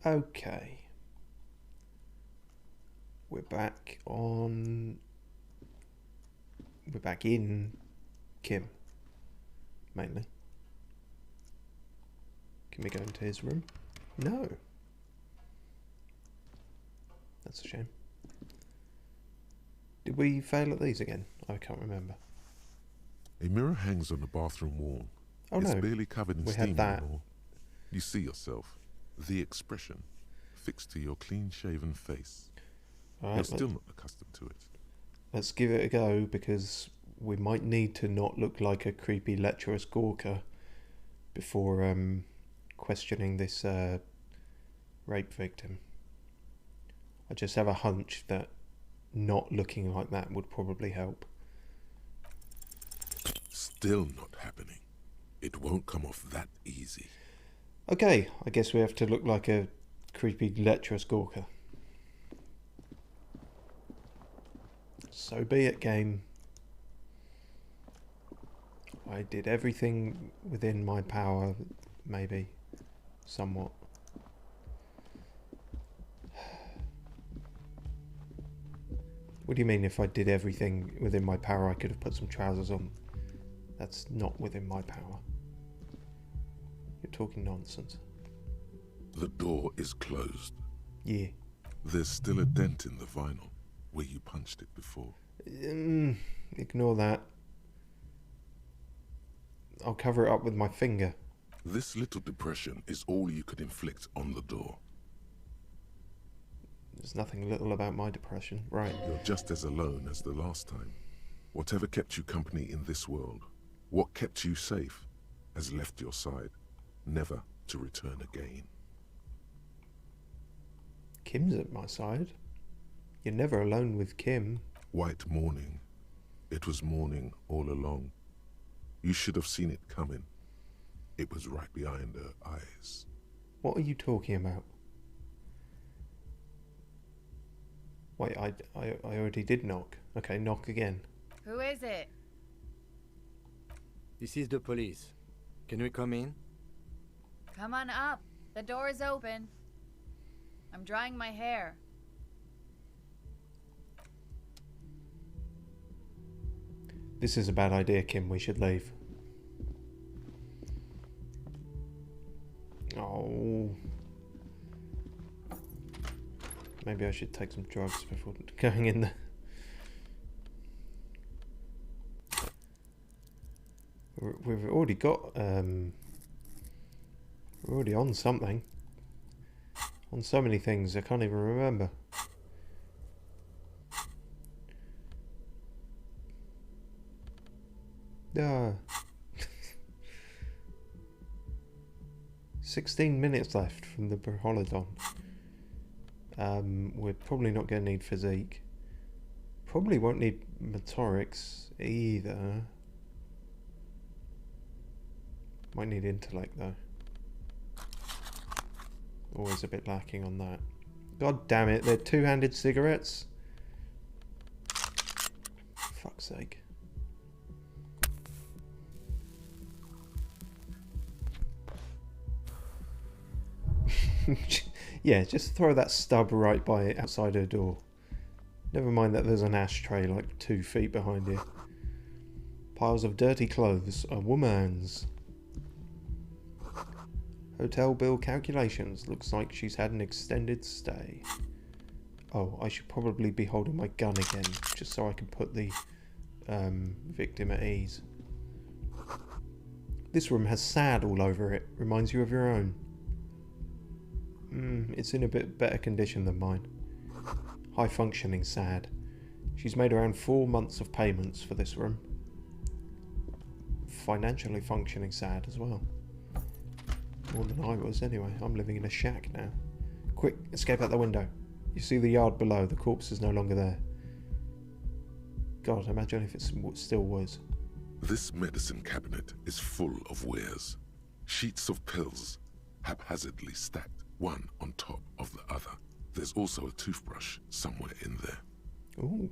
Okay. We're back on... We're back in Kim, mainly. Can we go into his room? No. That's a shame. Did we fail at these again? I can't remember. A mirror hangs on the bathroom wall. Oh It's no, barely covered in we steam had that. anymore. You see yourself, the expression, fixed to your clean-shaven face. All You're right, still not accustomed to it. let's give it a go, because we might need to not look like a creepy, lecherous Gawker before questioning this rape victim. I just have a hunch that not looking like that would probably help. Still not happening. It won't come off that easy. Okay, I guess we have to look like a creepy, lecherous Gawker. So be it, game. I did everything within my power, maybe, somewhat. What do you mean if I did everything within my power I could have put some trousers on? That's not within my power. You're talking nonsense. The door is closed. Yeah. There's still a dent in the vinyl where you punched it before. Ignore that. I'll cover it up with my finger. This little depression is all you could inflict on the door. There's nothing little about my depression. Right. You're just as alone as the last time. Whatever kept you company in this world, what kept you safe, has left your side, never to return again. Kim's at my side. You're never alone with Kim. White morning. It was morning all along. You should have seen it coming. It was right behind her eyes. What are you talking about? Wait, I already did knock. Okay, knock again. Who is it? This is the police. Can we come in? Come on up. The door is open. I'm drying my hair. This is a bad idea, Kim. We should leave. Oh. Maybe I should take some drugs before going in there. We've already got, we're already on something. On so many things, I can't even remember. Ah. 16 minutes left from the Holodon. We're probably not going to need physique. Probably won't need motorics either. Might need intellect though. Always a bit lacking on that. God damn it, they're two-handed cigarettes. Fuck's sake. Yeah, just throw that stub right by outside her door. Never mind that there's an ashtray like 2 feet behind you. Piles of dirty clothes, a woman's. Hotel bill calculations. Looks like she's had an extended stay. Oh, I should probably be holding my gun again, just so I can put the victim at ease. This room has sand all over it. Reminds you of your own. It's in a bit better condition than mine. High functioning sad. She's made around 4 months of payments for this room. Financially functioning sad as well. More than I was anyway. I'm living in a shack now. Quick, escape out the window. You see the yard below. The corpse is no longer there. God, imagine if it still was. This medicine cabinet is full of wares. Sheets of pills, haphazardly stacked, one on top of the other. There's also a toothbrush somewhere in there. Ooh.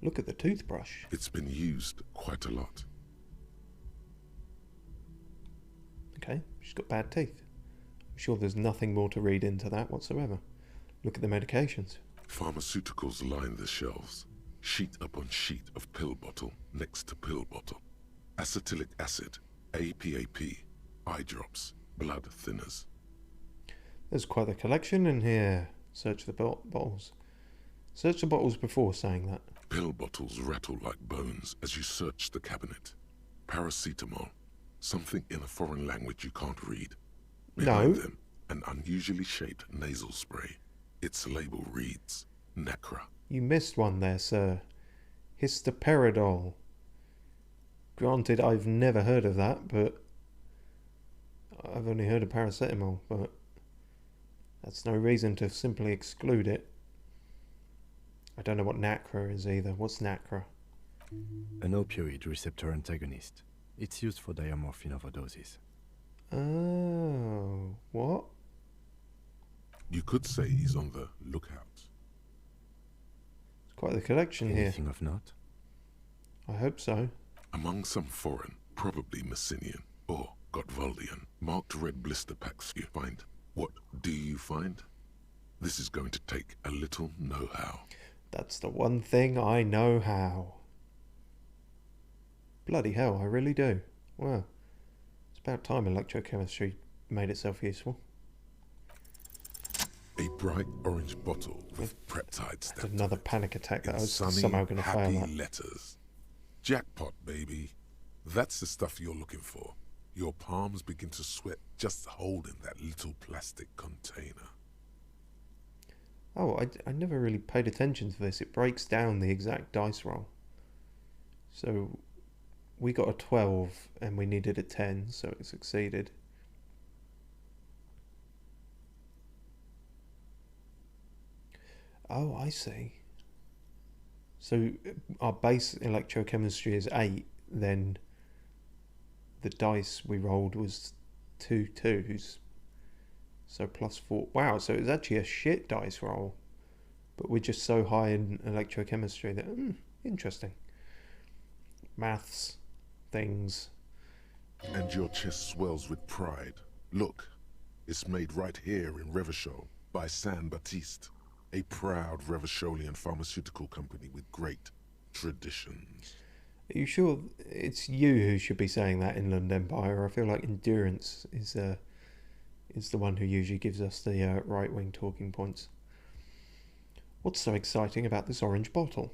Look at the toothbrush. It's been used quite a lot. Okay, she's got bad teeth. I'm sure there's nothing more to read into that whatsoever. Look at the medications. Pharmaceuticals line the shelves, sheet upon sheet of pill bottle next to pill bottle. Acetylic acid, APAP, eye drops, blood thinners. There's quite a collection in here. Search the bottles. Search the bottles before saying that. Pill bottles rattle like bones as you search the cabinet. Paracetamol, something in a foreign language you can't read. Behind them, an unusually shaped nasal spray. Its label reads, Nacra. You missed one there, sir. Histoperidol. Granted, I've never heard of that, but I've only heard of paracetamol, but that's no reason to simply exclude it. I don't know what Nacra is either. What's Nacra? An opioid receptor antagonist. It's used for diamorphine overdoses. Oh, what? You could say he's on the lookout. It's quite the collection here. Anything of note? I hope so. Among some foreign, probably Messinian or Gotwaldian, marked red blister packs you find. What do you find? This is going to take a little know-how. That's the one thing I know how. Bloody hell, I really do. Wow. It's about time electrochemistry made itself useful. A bright orange bottle with peptide stamped on Another it. panic attack that I In was sunny, somehow going to fail happy at. letters. Jackpot, baby. That's the stuff you're looking for. Your palms begin to sweat just holding that little plastic container. Oh, I never really paid attention to this. It breaks down the exact dice roll. So we got a 12 and we needed a 10, so it succeeded. Oh, I see. So our base electrochemistry is 8, then the dice we rolled was 2 2s. So +4. Wow, so it was actually a shit dice roll. But we're just so high in electrochemistry that, interesting. Maths, things. And your chest swells with pride. Look, it's made right here in Revachol by San Baptiste, a proud Revacholian pharmaceutical company with great traditions. Are you sure it's you who should be saying that, Inland Empire? I feel like Endurance is the one who usually gives us the right-wing talking points. What's so exciting about this orange bottle?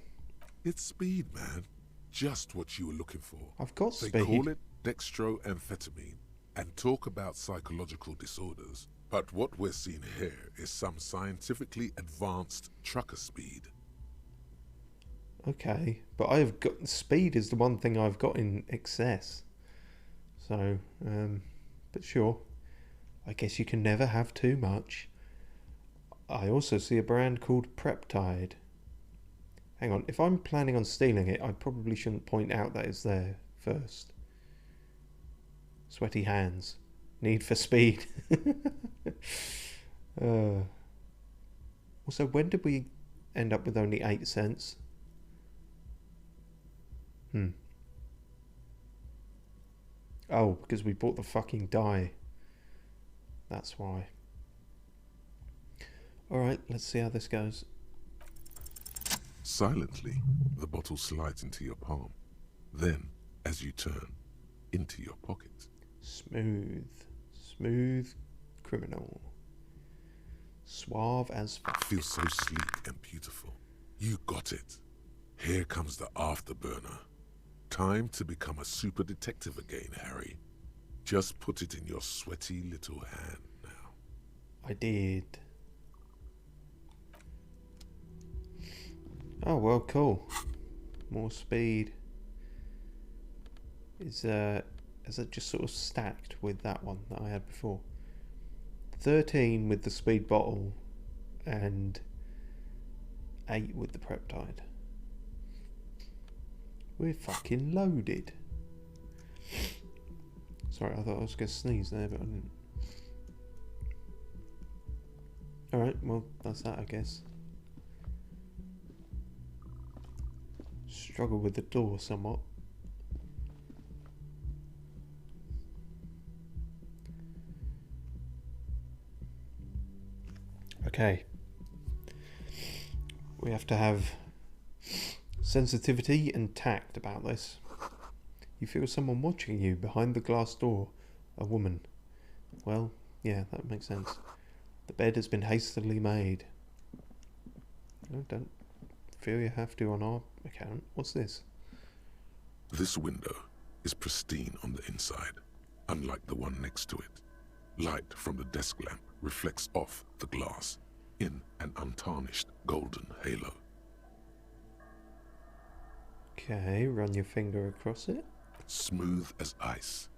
It's speed, man. Just what you were looking for. I've got They speed. call it dextroamphetamine and talk about psychological disorders. But what we're seeing here is some scientifically advanced trucker speed. Okay, but I've got speed is the one thing I've got in excess. So, but sure. I guess you can never have too much. I also see a brand called Preptide. Hang on, if I'm planning on stealing it, I probably shouldn't point out that it's there first. Sweaty hands. Need for speed. Also, when did we end up with only 8 cents? Oh, because we bought the fucking dye. That's why. Alright, let's see how this goes. Silently, the bottle slides into your palm. Then, as you turn, into your pocket. Smooth. Smooth criminal. Suave as fuck. Feels so sleek and beautiful. You got it. Here comes the afterburner. Time to become a super detective again, Harry. Just put it in your sweaty little hand now. I did. Oh, well, cool. More speed. Is it just sort of stacked with that one that I had before? 13 with the speed bottle and 8 with the Preptide. We're fucking loaded. Sorry, I thought I was going to sneeze there, but I didn't. Alright, well, that's that, I guess. Struggle with the door somewhat. Okay. We have to have sensitivity and tact about this. You feel someone watching you behind the glass door. A woman. Well, yeah, that makes sense. The bed has been hastily made. No, don't feel you have to on our account. What's this? This window is pristine on the inside, unlike the one next to it. Light from the desk lamp reflects off the glass in an untarnished golden halo. Okay, run your finger across it. Smooth as ice.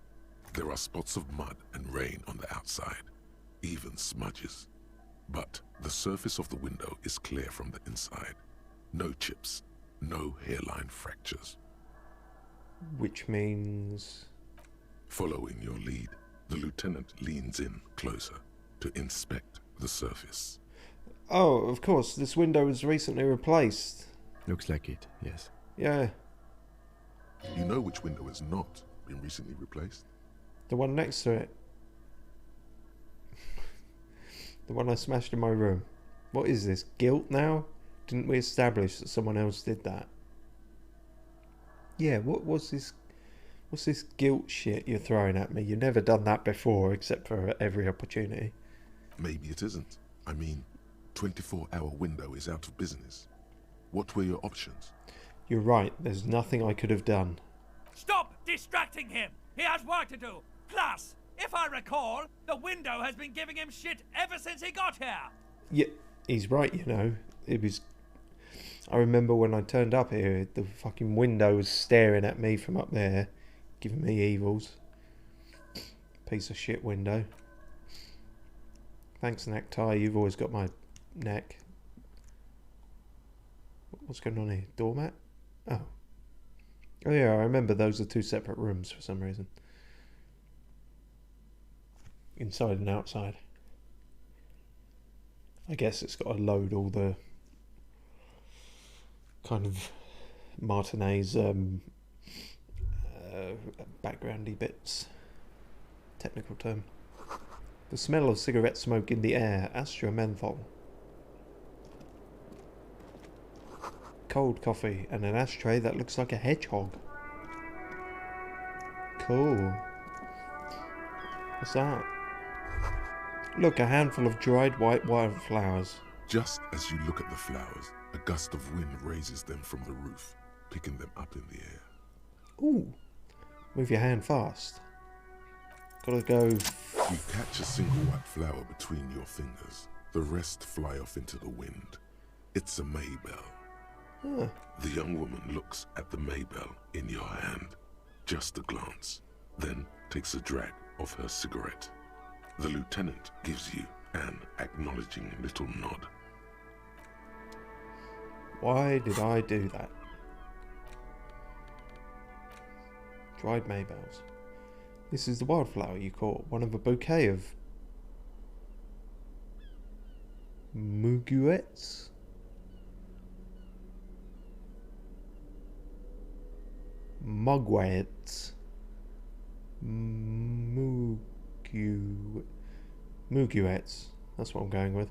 There are spots of mud and rain on the outside, even smudges. But the surface of the window is clear from the inside. No chips, no hairline fractures. Which means... Following your lead, the lieutenant leans in closer to inspect the surface. Oh, of course, this window was recently replaced. Looks like it, yes. Yeah, You know which window has not been recently replaced? the one next to it. The one I smashed in my room. What is this, guilt now? Didn't we establish that someone else did that? Yeah, what's this guilt shit you're throwing at me? You've never done that before, except for every opportunity. Maybe it isn't. I mean, 24-hour window is out of business. What were your options? You're right, there's nothing I could have done. Stop distracting him! He has work to do! Plus, if I recall, the window has been giving him shit ever since he got here! Yeah, he's right, you know. It was... I remember when I turned up here, the fucking window was staring at me from up there, giving me evils. Piece of shit window. Thanks, necktie, you've always got my neck. What's going on here? Doormat? Oh. Oh yeah, I remember those are two separate rooms for some reason. Inside and outside. I guess it's got to load all the kind of Martinez backgroundy bits. Technical term. The smell of cigarette smoke in the air. Astromenthol. Cold coffee and an ashtray that looks like a hedgehog. Cool. What's that? Look, a handful of dried white wildflowers. Just as you look at the flowers, a gust of wind raises them from the roof, picking them up in the air. Ooh. Move your hand fast. Gotta go. You catch a single white flower between your fingers. The rest fly off into the wind. It's a MiraLynnBelle. Huh. The young woman looks at the MiraLynnBelle in your hand. Just a glance, then takes a drag of her cigarette. The lieutenant gives you an acknowledging little nod. Why did I do that? Dried MiraLynnBelles. This is the wildflower you caught. One of a bouquet of muguets? Mugwets. Muguets. That's what I'm going with.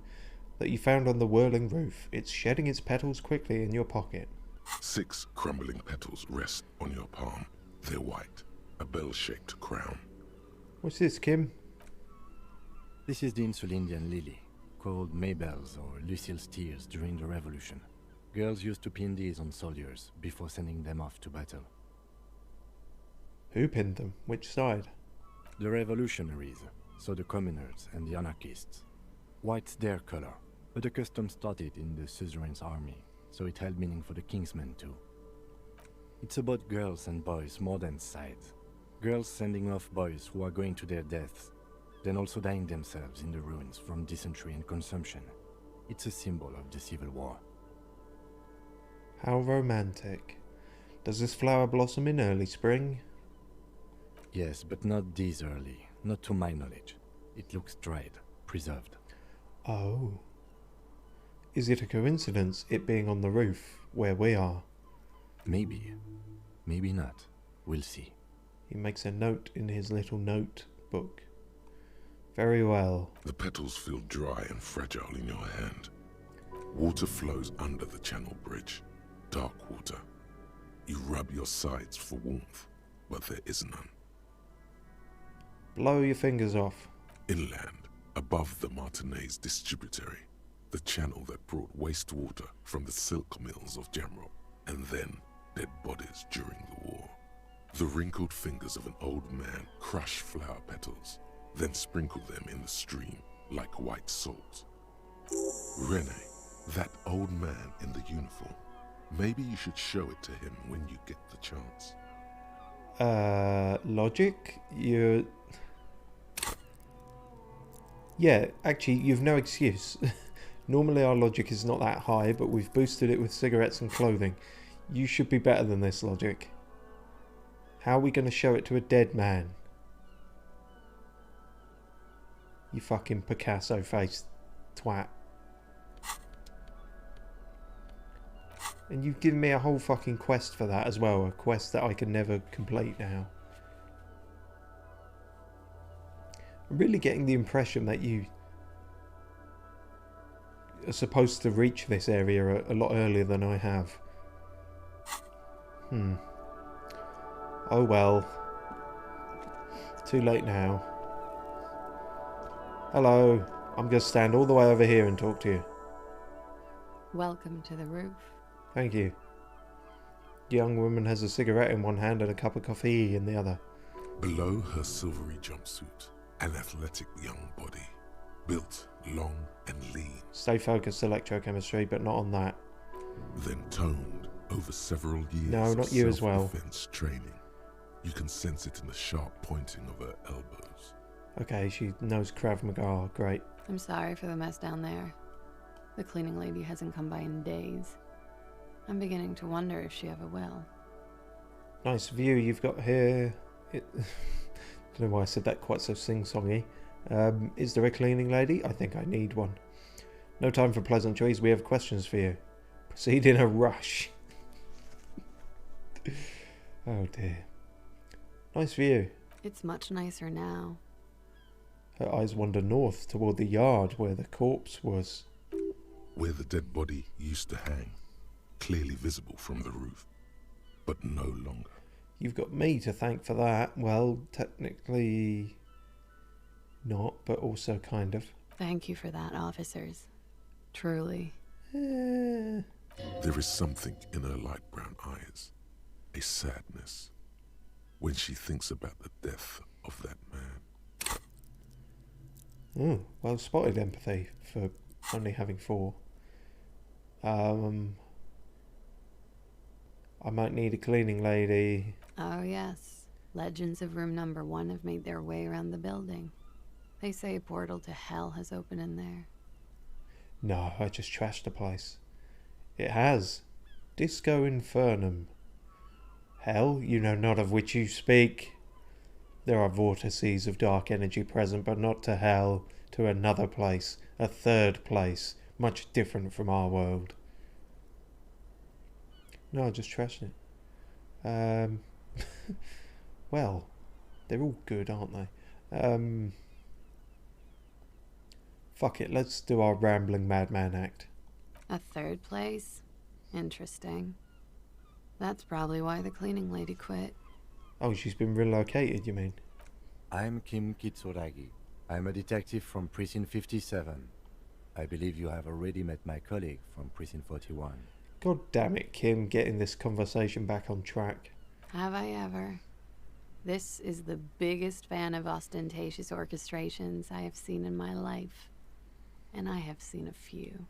That you found on the whirling roof. It's shedding its petals quickly in your pocket. 6 crumbling petals rest on your palm. They're white, a bell-shaped crown. What's this, Kim? This is the Insulindian lily, called MiraLynnBelle's or Lucille's tears during the Revolution. Girls used to pin these on soldiers before sending them off to battle. Who pinned them? Which side? The revolutionaries, so the communards and the anarchists. White's their color, but the custom started in the suzerain's army, so it held meaning for the kingsmen too. It's about girls and boys more than sides. Girls sending off boys who are going to their deaths, then also dying themselves in the ruins from dysentery and consumption. It's a symbol of the Civil War. How romantic. Does this flower blossom in early spring? Yes, but not this early, not to my knowledge. It looks dried, preserved. Oh. Is it a coincidence, it being on the roof, where we are? Maybe. Maybe not. We'll see. He makes a note in his little notebook. Very well. The petals feel dry and fragile in your hand. Water flows under the channel bridge. Dark water. You rub your sides for warmth, but there is none. Blow your fingers off. Inland, above the Martinez distributary, the channel that brought wastewater from the silk mills of Jamrock, and then dead bodies during the war. The wrinkled fingers of an old man crush flower petals, then sprinkle them in the stream like white salt. Rene, that old man in the uniform, maybe you should show it to him when you get the chance. Logic? Yeah, actually, you've no excuse. Normally our logic is not that high, but we've boosted it with cigarettes and clothing. You should be better than this, Logic. How are we going to show it to a dead man? You fucking Picasso-faced twat. And you've given me a whole fucking quest for that as well. A quest that I can never complete now. I'm really getting the impression that you are supposed to reach this area a lot earlier than I have. Oh well. Too late now. Hello. I'm going to stand all the way over here and talk to you. Welcome to the roof. Thank you. The young woman has a cigarette in one hand and a cup of coffee in the other. Below her silvery jumpsuit, an athletic young body, built, long and lean. Stay focused electrochemistry, but not on that. Then toned over several years No, not of you as well. self-defense training. You can sense it in the sharp pointing of her elbows. Okay, she knows Krav Maga. Great. I'm sorry for the mess down there. The cleaning lady hasn't come by in days. I'm beginning to wonder if she ever will. Nice view you've got here. I don't know why I said that quite so sing-songy. Is there a cleaning lady? I think I need one. No time for pleasantries. We have questions for you. Proceed in a rush. Oh dear. Nice view. It's much nicer now. Her eyes wander north toward the yard where the corpse was. Where the dead body used to hang, clearly visible from the roof, but no longer. You've got me to thank for that. Well, technically not, but also kind of. Thank you for that, officers. Truly. Eh. There is something in her light brown eyes, a sadness, when she thinks about the death of that man. Oh, well spotted empathy for only having 4. I might need a cleaning lady. Oh yes. Legends of room number 1 have made their way around the building. They say a portal to hell has opened in there. No, I just trashed the place. It has. Disco Infernum. Hell, you know not of which you speak. There are vortices of dark energy present, but not to hell, to another place, a third place, much different from our world. No, I just trashed it. Well, they're all good, aren't they? Fuck it, let's do our rambling madman act. A third place? Interesting. That's probably why the cleaning lady quit. Oh, she's been relocated, you mean? I'm Kim Kitsuragi. I'm a detective from Precinct 57. I believe you have already met my colleague from Precinct 41. God damn it, Kim, getting this conversation back on track. Have I ever? This is the biggest fan of ostentatious orchestrations I have seen in my life. And I have seen a few.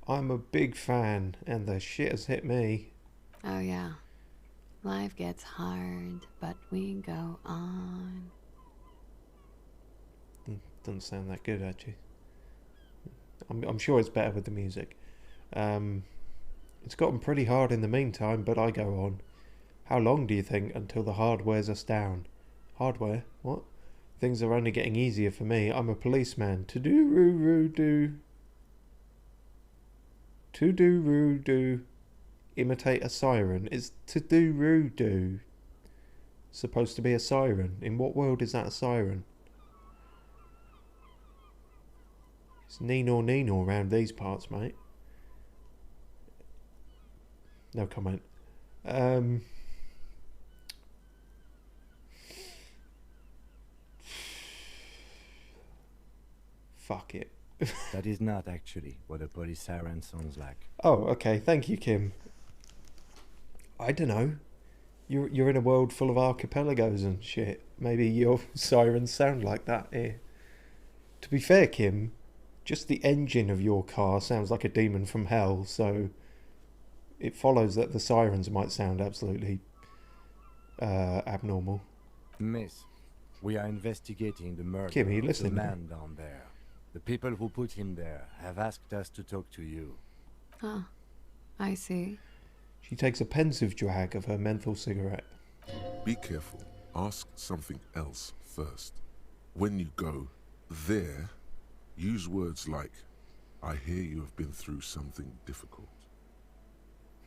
I'm a big fan, and the shit has hit me. Oh yeah. Life gets hard, but we go on. Doesn't sound that good, actually. I'm sure it's better with the music. It's gotten pretty hard in the meantime, but I go on. How long do you think until the hard wears us down? Hardware? What? Things are only getting easier for me. I'm a policeman. To-do-roo-roo-do. To-do-roo-do. Imitate a siren. It's to-do-roo-do. Supposed to be a siren. In what world is that a siren? It's Nino Nino around these parts, mate. No comment. Fuck it. That is not actually what a police siren sounds like. Oh, okay. Thank you, Kim. I don't know. You're in a world full of archipelagos and shit. Maybe your sirens sound like that here. To be fair, Kim, just the engine of your car sounds like a demon from hell, so it follows that the sirens might sound absolutely abnormal. Miss, we are investigating the murder Kim, are you of the listening? man down there. The people who put him there have asked us to talk to you. Huh. I see. She takes a pensive drag of her menthol cigarette. Be careful. Ask something else first. When you go there, use words like, I hear you have been through something difficult.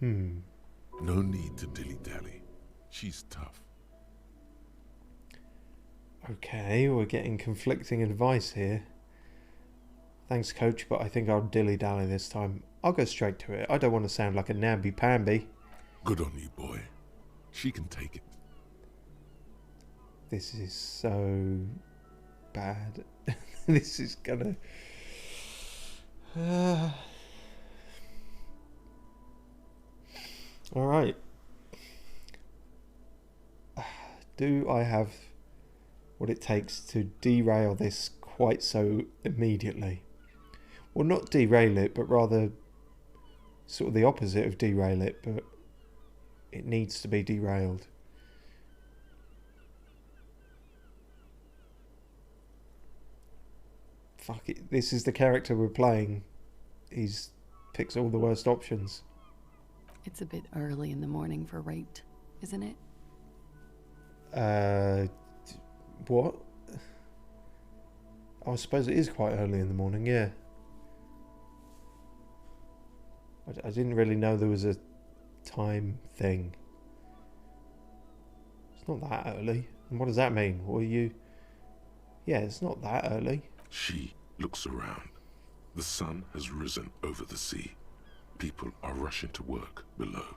No need to dilly-dally. She's tough. Okay, we're getting conflicting advice here. Thanks, coach, but I think I'll dilly-dally this time. I'll go straight to it. I don't want to sound like a namby-pamby. Good on you, boy. She can take it. This is so bad. This is gonna... Alright. Do I have what it takes to derail this quite so immediately? Well, not derail it, but rather sort of the opposite of derail it, but it needs to be derailed. Fuck it, this is the character we're playing. He's picks all the worst options. It's a bit early in the morning for rape, isn't it? What? I suppose it is quite early in the morning, yeah. I didn't really know there was a time thing. It's not that early. And what does that mean? Well, yeah, it's not that early. She looks around. The sun has risen over the sea. People are rushing to work below.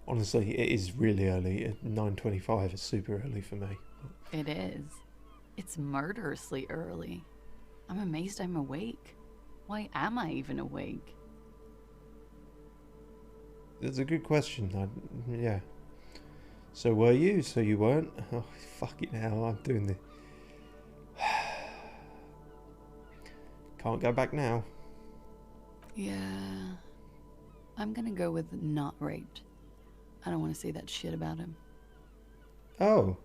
Honestly, it is really early. At 9:25 is super early for me. It is. It's murderously early. I'm amazed I'm awake. Why am I even awake? That's a good question. Yeah. So were you? So you weren't? Oh, fucking hell, I'm doing the... Can't go back now. Yeah. I'm gonna go with not raped. I don't want to say that shit about him. Oh.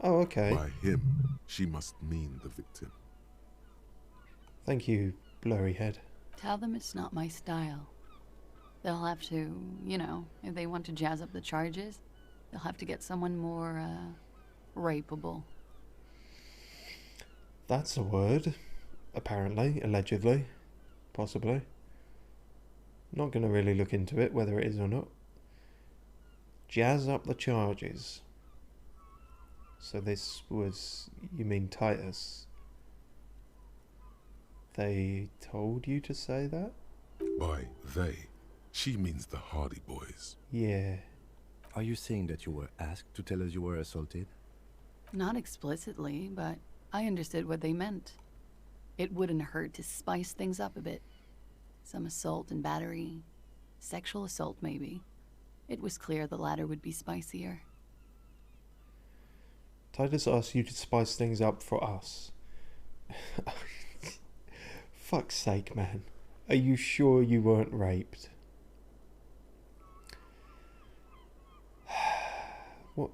Oh, okay. By him, she must mean the victim. Thank you, blurry head. Tell them it's not my style. They'll have to, you know, if they want to jazz up the charges, they'll have to get someone more, rapeable. That's a word. Apparently, allegedly, possibly. Not going to really look into it, whether it is or not. Jazz up the charges. So this was, you mean Titus? They told you to say that? By they, she means the Hardy Boys. Yeah. Are you saying that you were asked to tell us you were assaulted? Not explicitly, but I understood what they meant. It wouldn't hurt to spice things up a bit. Some assault and battery. Sexual assault, maybe. It was clear the latter would be spicier. Titus asked you to spice things up for us. Fuck's sake, man. Are you sure you weren't raped? What?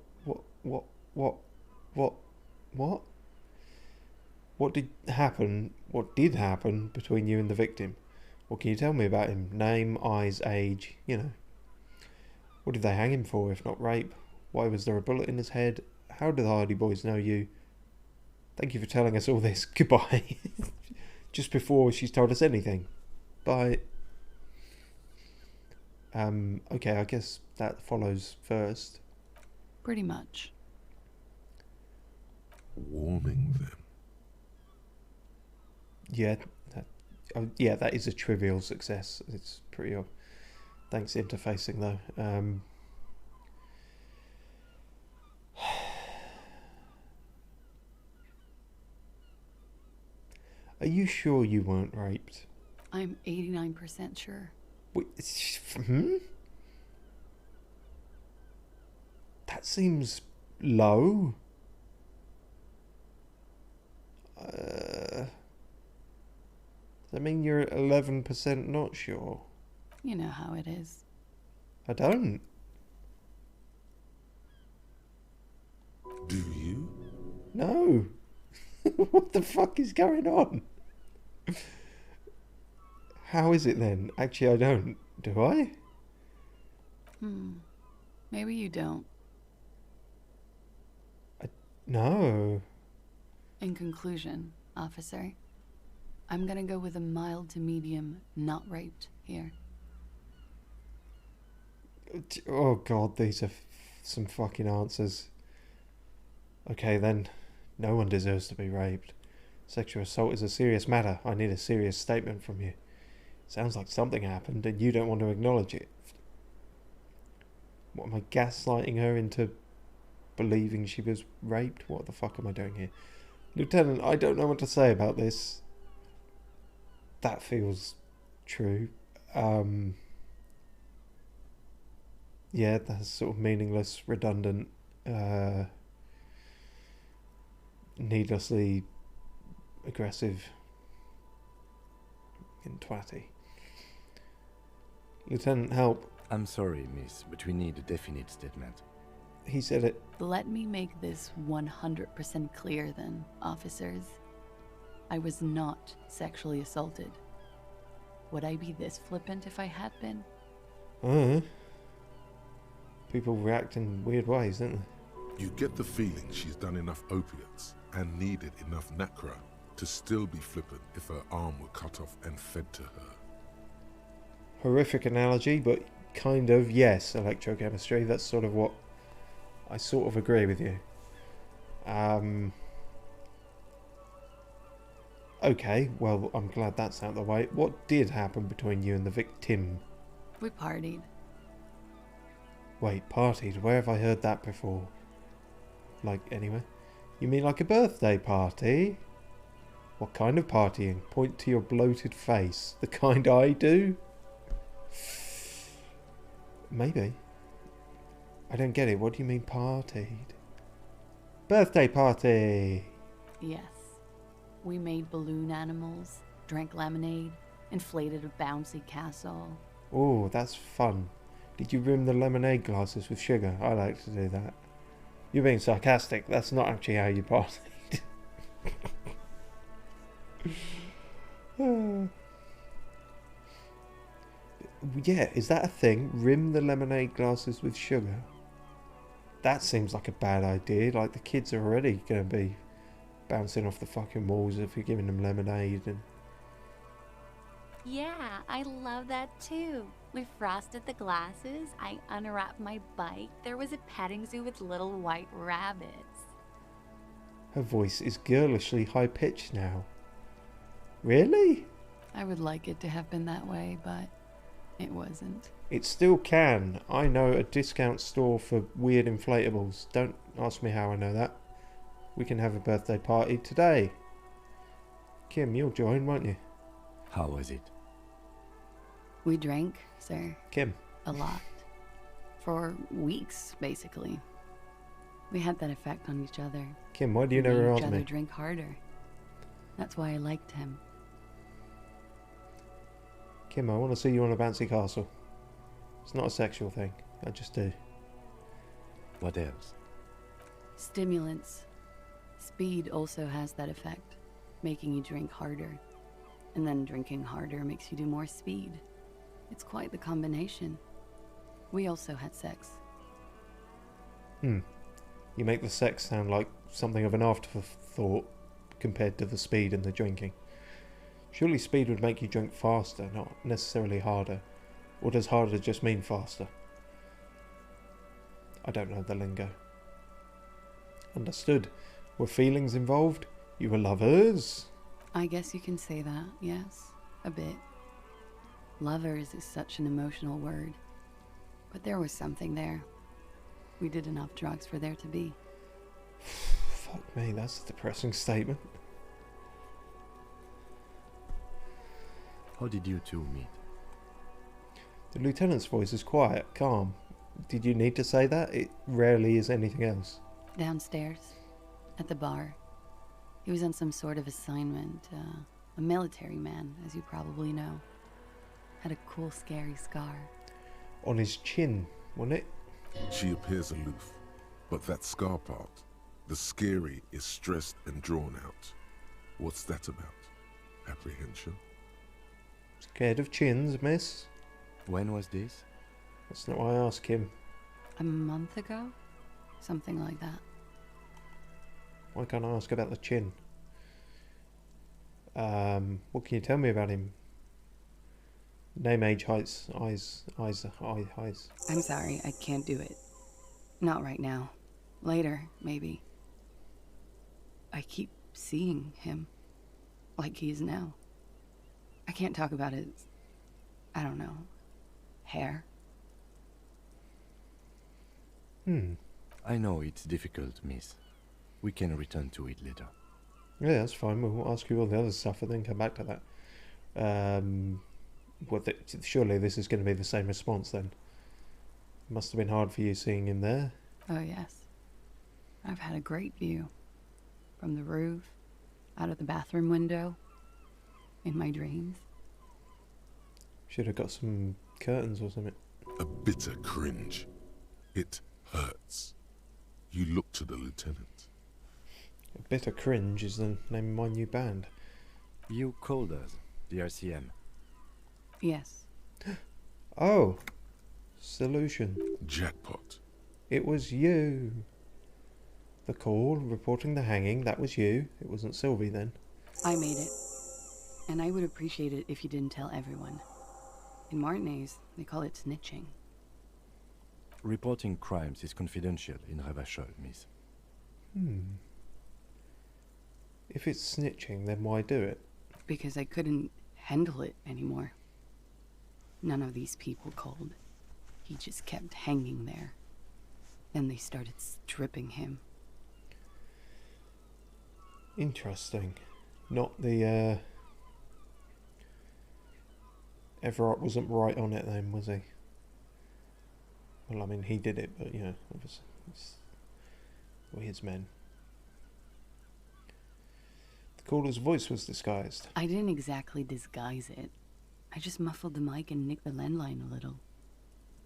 What did happen? What did happen between you and the victim? What can you tell me about him? Name, eyes, age, you know. What did they hang him for, if not rape? Why was there a bullet in his head? How do the Hardy Boys know you? Thank you for telling us all this. Goodbye. Just before she's told us anything. Bye. Okay, I guess that follows first. Pretty much. Warming them. Yeah, yeah, that is a trivial success. It's pretty odd. Thanks interfacing though. Are you sure you weren't raped? I'm 89% sure. Wait, That seems low. Does that mean you're 11% not sure? You know how it is. I don't. Do you? No. What the fuck is going on? How is it then? Actually, I don't. Do I? Maybe you don't. No. In conclusion, officer, I'm gonna go with a mild to medium not raped here. Oh god, these are some fucking answers. Okay then, no one deserves to be raped. Sexual assault is a serious matter. I need a serious statement from you. Sounds like something happened and you don't want to acknowledge it. What, am I gaslighting her into believing she was raped? What the fuck am I doing here? Lieutenant, I don't know what to say about this. That feels true. Yeah, that's sort of meaningless, redundant, needlessly aggressive and twatty. Lieutenant, help. I'm sorry, miss, but we need a definite statement. He said it. Let me make this 100% clear then, officers. I was not sexually assaulted. Would I be this flippant if I had been? People react in weird ways, don't they? You get the feeling she's done enough opiates and needed enough nacra to still be flippant if her arm were cut off and fed to her. Horrific analogy, but kind of, yes, electrochemistry. That's sort of what I sort of agree with you. Okay, well, I'm glad that's out of the way. What did happen between you and the victim? We partied. Wait, partied? Where have I heard that before? Like, anywhere? You mean like a birthday party? What kind of partying? Point to your bloated face. The kind I do? Maybe. I don't get it. What do you mean partied? Birthday party! Yes. We made balloon animals, drank lemonade, inflated a bouncy castle. Oh, that's fun. Did you rim the lemonade glasses with sugar? I like to do that. You're being sarcastic. That's not actually how you partied. Yeah, is that a thing? Rim the lemonade glasses with sugar? That seems like a bad idea. Like, the kids are already going to be bouncing off the fucking walls if you're giving them lemonade. And Yeah, I love that too. We frosted the glasses, I unwrapped my bike, there was a petting zoo with little white rabbits. her voice is girlishly high-pitched now. Really? I would like it to have been that way, but it wasn't. It still can. I know a discount store for weird inflatables. Don't ask me how I know that. We can have a birthday party today. Kim, you'll join, won't you? How was it? We drank, sir, Kim. a lot. For weeks, basically. We had that effect on each other. Kim, why do you We never made each answer other me? drink harder. That's why I liked him. Kim, I want to see you on a bouncy castle. It's not a sexual thing. I just do. What else? Stimulants. Speed also has that effect, making you drink harder. And then drinking harder makes you do more speed. It's quite the combination. We also had sex. You make the sex sound like something of an afterthought compared to the speed and the drinking. Surely speed would make you drink faster, not necessarily harder. Or does harder just mean faster? I don't know the lingo. Understood. Were feelings involved? You were lovers? I guess you can say that, yes. A bit. Lovers is such an emotional word. But there was something there. We did enough drugs for there to be. Fuck me, that's a depressing statement. How did you two meet? The lieutenant's voice is quiet, calm. Did you need to say that? It rarely is anything else. Downstairs. At the bar. He was on some sort of assignment. A military man, as you probably know. Had a cool, scary scar. On his chin, wasn't it? She appears aloof, but that scar part, the scary, is stressed and drawn out. What's that about? Apprehension? Scared of chins, miss? When was this? That's not what I ask him. A month ago? Something like that. Why can't I ask about the chin? What can you tell me about him? Name, age, heights, eyes. I'm sorry, I can't do it. Not right now. Later, maybe. I keep seeing him. Like he is now. I can't talk about his... I don't know. Hair. I know it's difficult, miss. We can return to it later. Yeah, that's fine. We'll ask you all the other stuff and then come back to that. Surely this is going to be the same response then. Must have been hard for you seeing him there. Oh, yes. I've had a great view. From the roof, out of the bathroom window, in my dreams. Should have got some curtains or something. A bitter cringe. It hurts. You look to the lieutenant. A bitter cringe is the name of my new band. You called us, the RCM. Yes. Oh, solution. Jackpot. It was you. The call reporting the hanging, that was you. It wasn't Sylvie then. I made it. And I would appreciate it if you didn't tell everyone. In Martinez, they call it snitching. Reporting crimes is confidential in Ravachol, miss. If it's snitching, then why do it? Because I couldn't handle it anymore. None of these people called. He just kept hanging there. Then they started stripping him. Interesting. Not the, Everett wasn't right on it then, was he? Well, I mean, he did it, but, you know, obviously, we're his men. The caller's voice was disguised. I didn't exactly disguise it. I just muffled the mic and nicked the landline a little.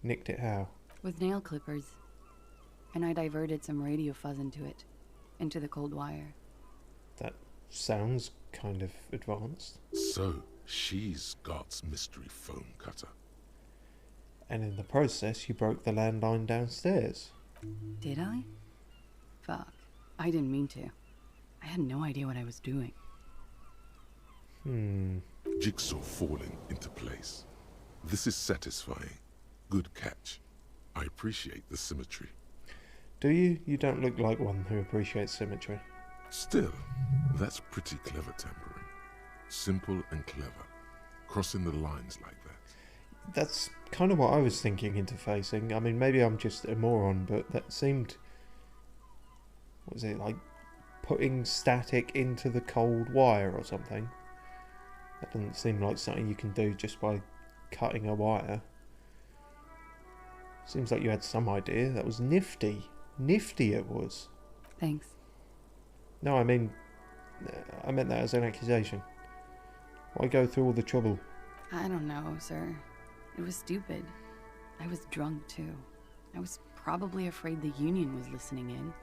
Nicked it how? With nail clippers. And I diverted some radio fuzz into it. Into the cold wire. That sounds kind of advanced. So, she's Gart's mystery phone cutter. And in the process, you broke the landline downstairs. Did I? Fuck. I didn't mean to. I had no idea what I was doing. Jigsaw falling into place. This is satisfying. Good catch. I appreciate the symmetry. Do you? You don't look like one who appreciates symmetry. Still, that's pretty clever tampering. Simple and clever. Crossing the lines like that. That's kind of what I was thinking, interfacing. I mean, maybe I'm just a moron, but that seemed... What was it, like putting static into the cold wire or something? That doesn't seem like something you can do just by cutting a wire. Seems like you had some idea. That was nifty. Nifty it was. Thanks. No, I meant that as an accusation. Why go through all the trouble? I don't know, sir. It was stupid. I was drunk, too. I was probably afraid the Union was listening in.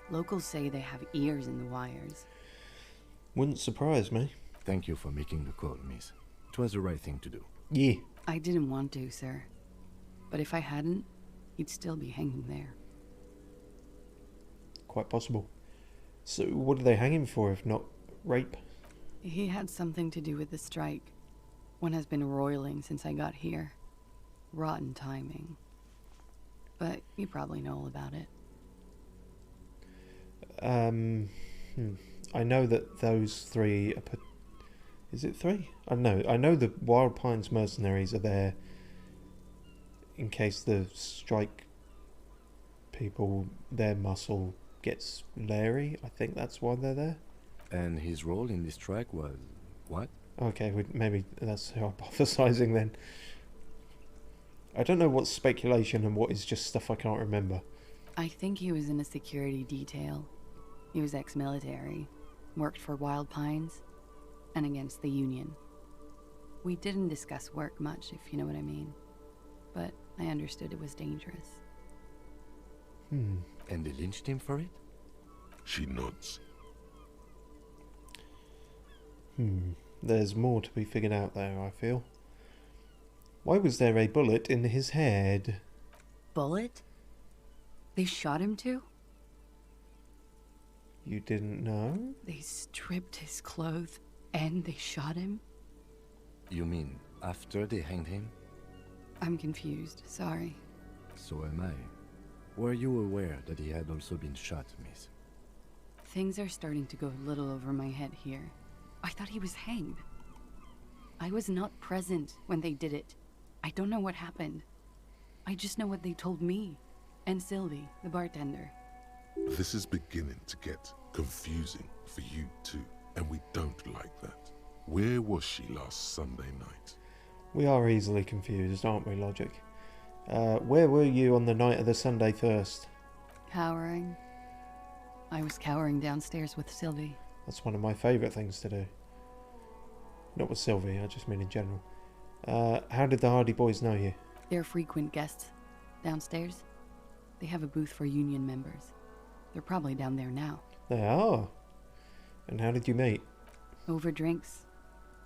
Locals say they have ears in the wires. Wouldn't surprise me. Thank you for making the call, miss. It was the right thing to do. Yeah. I didn't want to, sir. But if I hadn't, he'd still be hanging there. Quite possible. So what did they hang him for if not rape? He had something to do with the strike. One has been roiling since I got here. Rotten timing. But you probably know all about it. I know that those three are Is it 3? I don't know. I know the Wild Pines mercenaries are there in case the strike people, their muscle gets leery. I think that's why they're there. And his role in this strike was what? Okay, maybe that's hypothesizing then. I don't know what's speculation and what is just stuff I can't remember. I think he was in a security detail. He was ex-military, worked for Wild Pines, and against the Union. We didn't discuss work much, if you know what I mean. But I understood it was dangerous. And they lynched him for it? She nods. There's more to be figured out there, I feel. Why was there a bullet in his head? Bullet? They shot him too? You didn't know? They stripped his clothes and they shot him? You mean after they hanged him? I'm confused, sorry. So am I. Were you aware that he had also been shot, miss? Things are starting to go a little over my head here. I thought he was hanged. I was not present when they did it. I don't know what happened. I just know what they told me. And Sylvie, the bartender. This is beginning to get confusing for you too, and we don't like that. Where was she last Sunday night? We are easily confused, aren't we, Logic? Where were you on the night of the Sunday Thirst? Cowering. I was cowering downstairs with Sylvie. That's one of my favourite things to do. Not with Sylvie, I just mean in general. How did the Hardy Boys know you? They're frequent guests. Downstairs, they have a booth for Union members. They're probably down there now. They are? And how did you meet? Over drinks.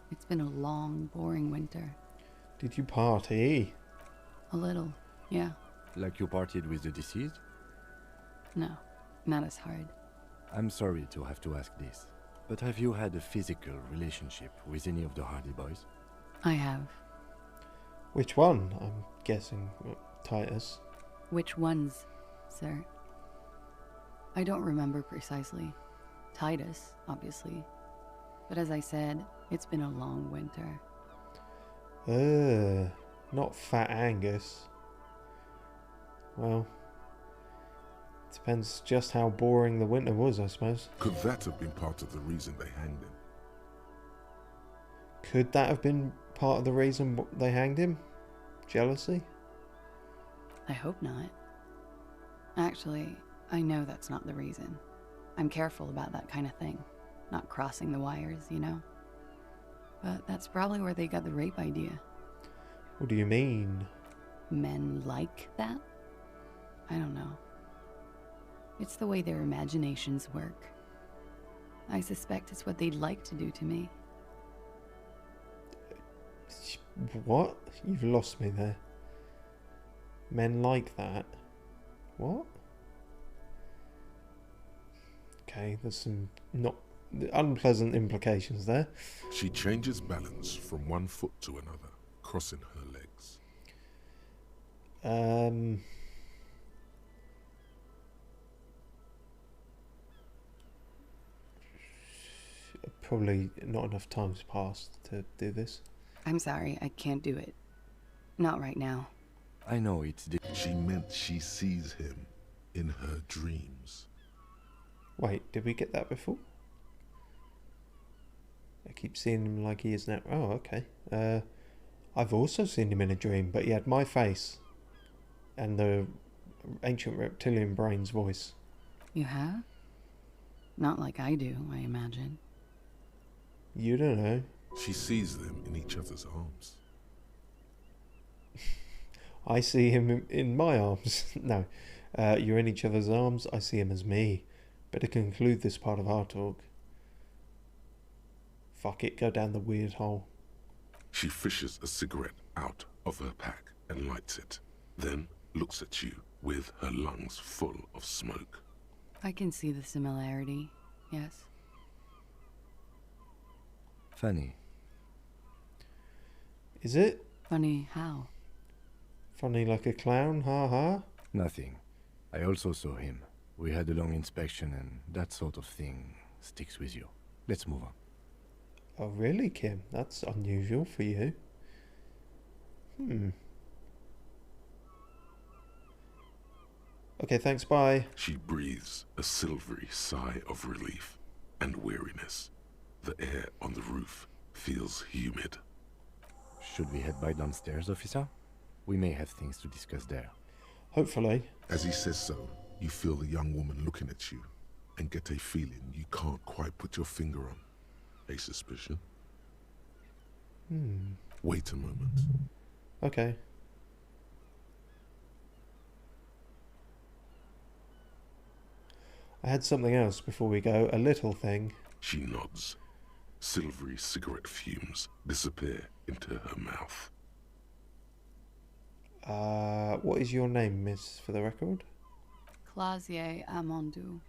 It's been a long, boring winter. Did you party? A little, yeah. Like you partied with the deceased? No, not as hard. I'm sorry to have to ask this, but have you had a physical relationship with any of the Hardy Boys? I have. Which one? I'm guessing Titus. Which ones, sir? I don't remember precisely. Titus, obviously. But as I said, it's been a long winter. Not Fat Angus. Well, depends just how boring the winter was, I suppose. Could that have been part of the reason they hanged him? Could that have been part of the reason they hanged him? Jealousy? I hope not. Actually, I know that's not the reason. I'm careful about that kind of thing. Not crossing the wires, you know? But that's probably where they got the rape idea. What do you mean? Men like that? I don't know. It's the way their imaginations work. I suspect it's what they'd like to do to me. What? You've lost me there. Men like that? What? Okay, there's some not unpleasant implications there. She changes balance from one foot to another, crossing her legs. Probably not enough time's passed to do this. I'm sorry, I can't do it. Not right now. I know it's She meant she sees him in her dreams. Wait, did we get that before? I keep seeing him like he is now. Oh, okay. I've also seen him in a dream, but he had my face and the ancient reptilian brain's voice. You have? Not like I do, I imagine. You don't know. She sees them in each other's arms. I see him in my arms. No, you're in each other's arms. I see him as me. Better conclude this part of our talk. Fuck it, go down the weird hole. She fishes a cigarette out of her pack and lights it, then looks at you with her lungs full of smoke. I can see the similarity, yes. funny. Is it? Funny how? Funny like a clown, ha ha? Nothing. I also saw him. We had a long inspection and that sort of thing sticks with you. Let's move on. Oh, really, Kim? That's unusual for you. Okay, thanks, bye. She breathes a silvery sigh of relief and weariness. The air on the roof feels humid. Should we head by downstairs, officer? We may have things to discuss there. Hopefully. As he says so, you feel the young woman looking at you and get a feeling you can't quite put your finger on. A suspicion? Wait a moment. Okay. I had something else before we go, a little thing. She nods. Silvery cigarette fumes disappear into her mouth. What is your name, miss, for the record? Clausier Amandou.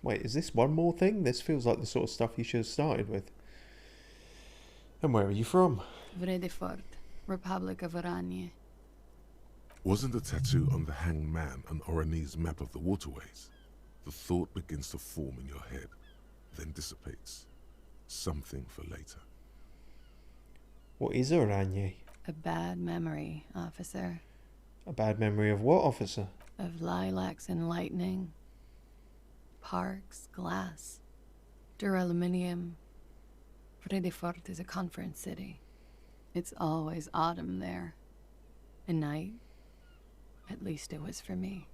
Wait, is this one more thing? This feels like the sort of stuff you should have started with. And where are you from? Vredefort, Republic of Oranje. Wasn't the tattoo on the hanged man an Oranese map of the waterways? The thought begins to form in your head, then dissipates. Something for later. What is Oranje? A bad memory, officer. A bad memory of what, officer? Of lilacs and lightning. Parks, glass. Duraluminium. Vredefort is a conference city. It's always autumn there. And night. At least it was for me.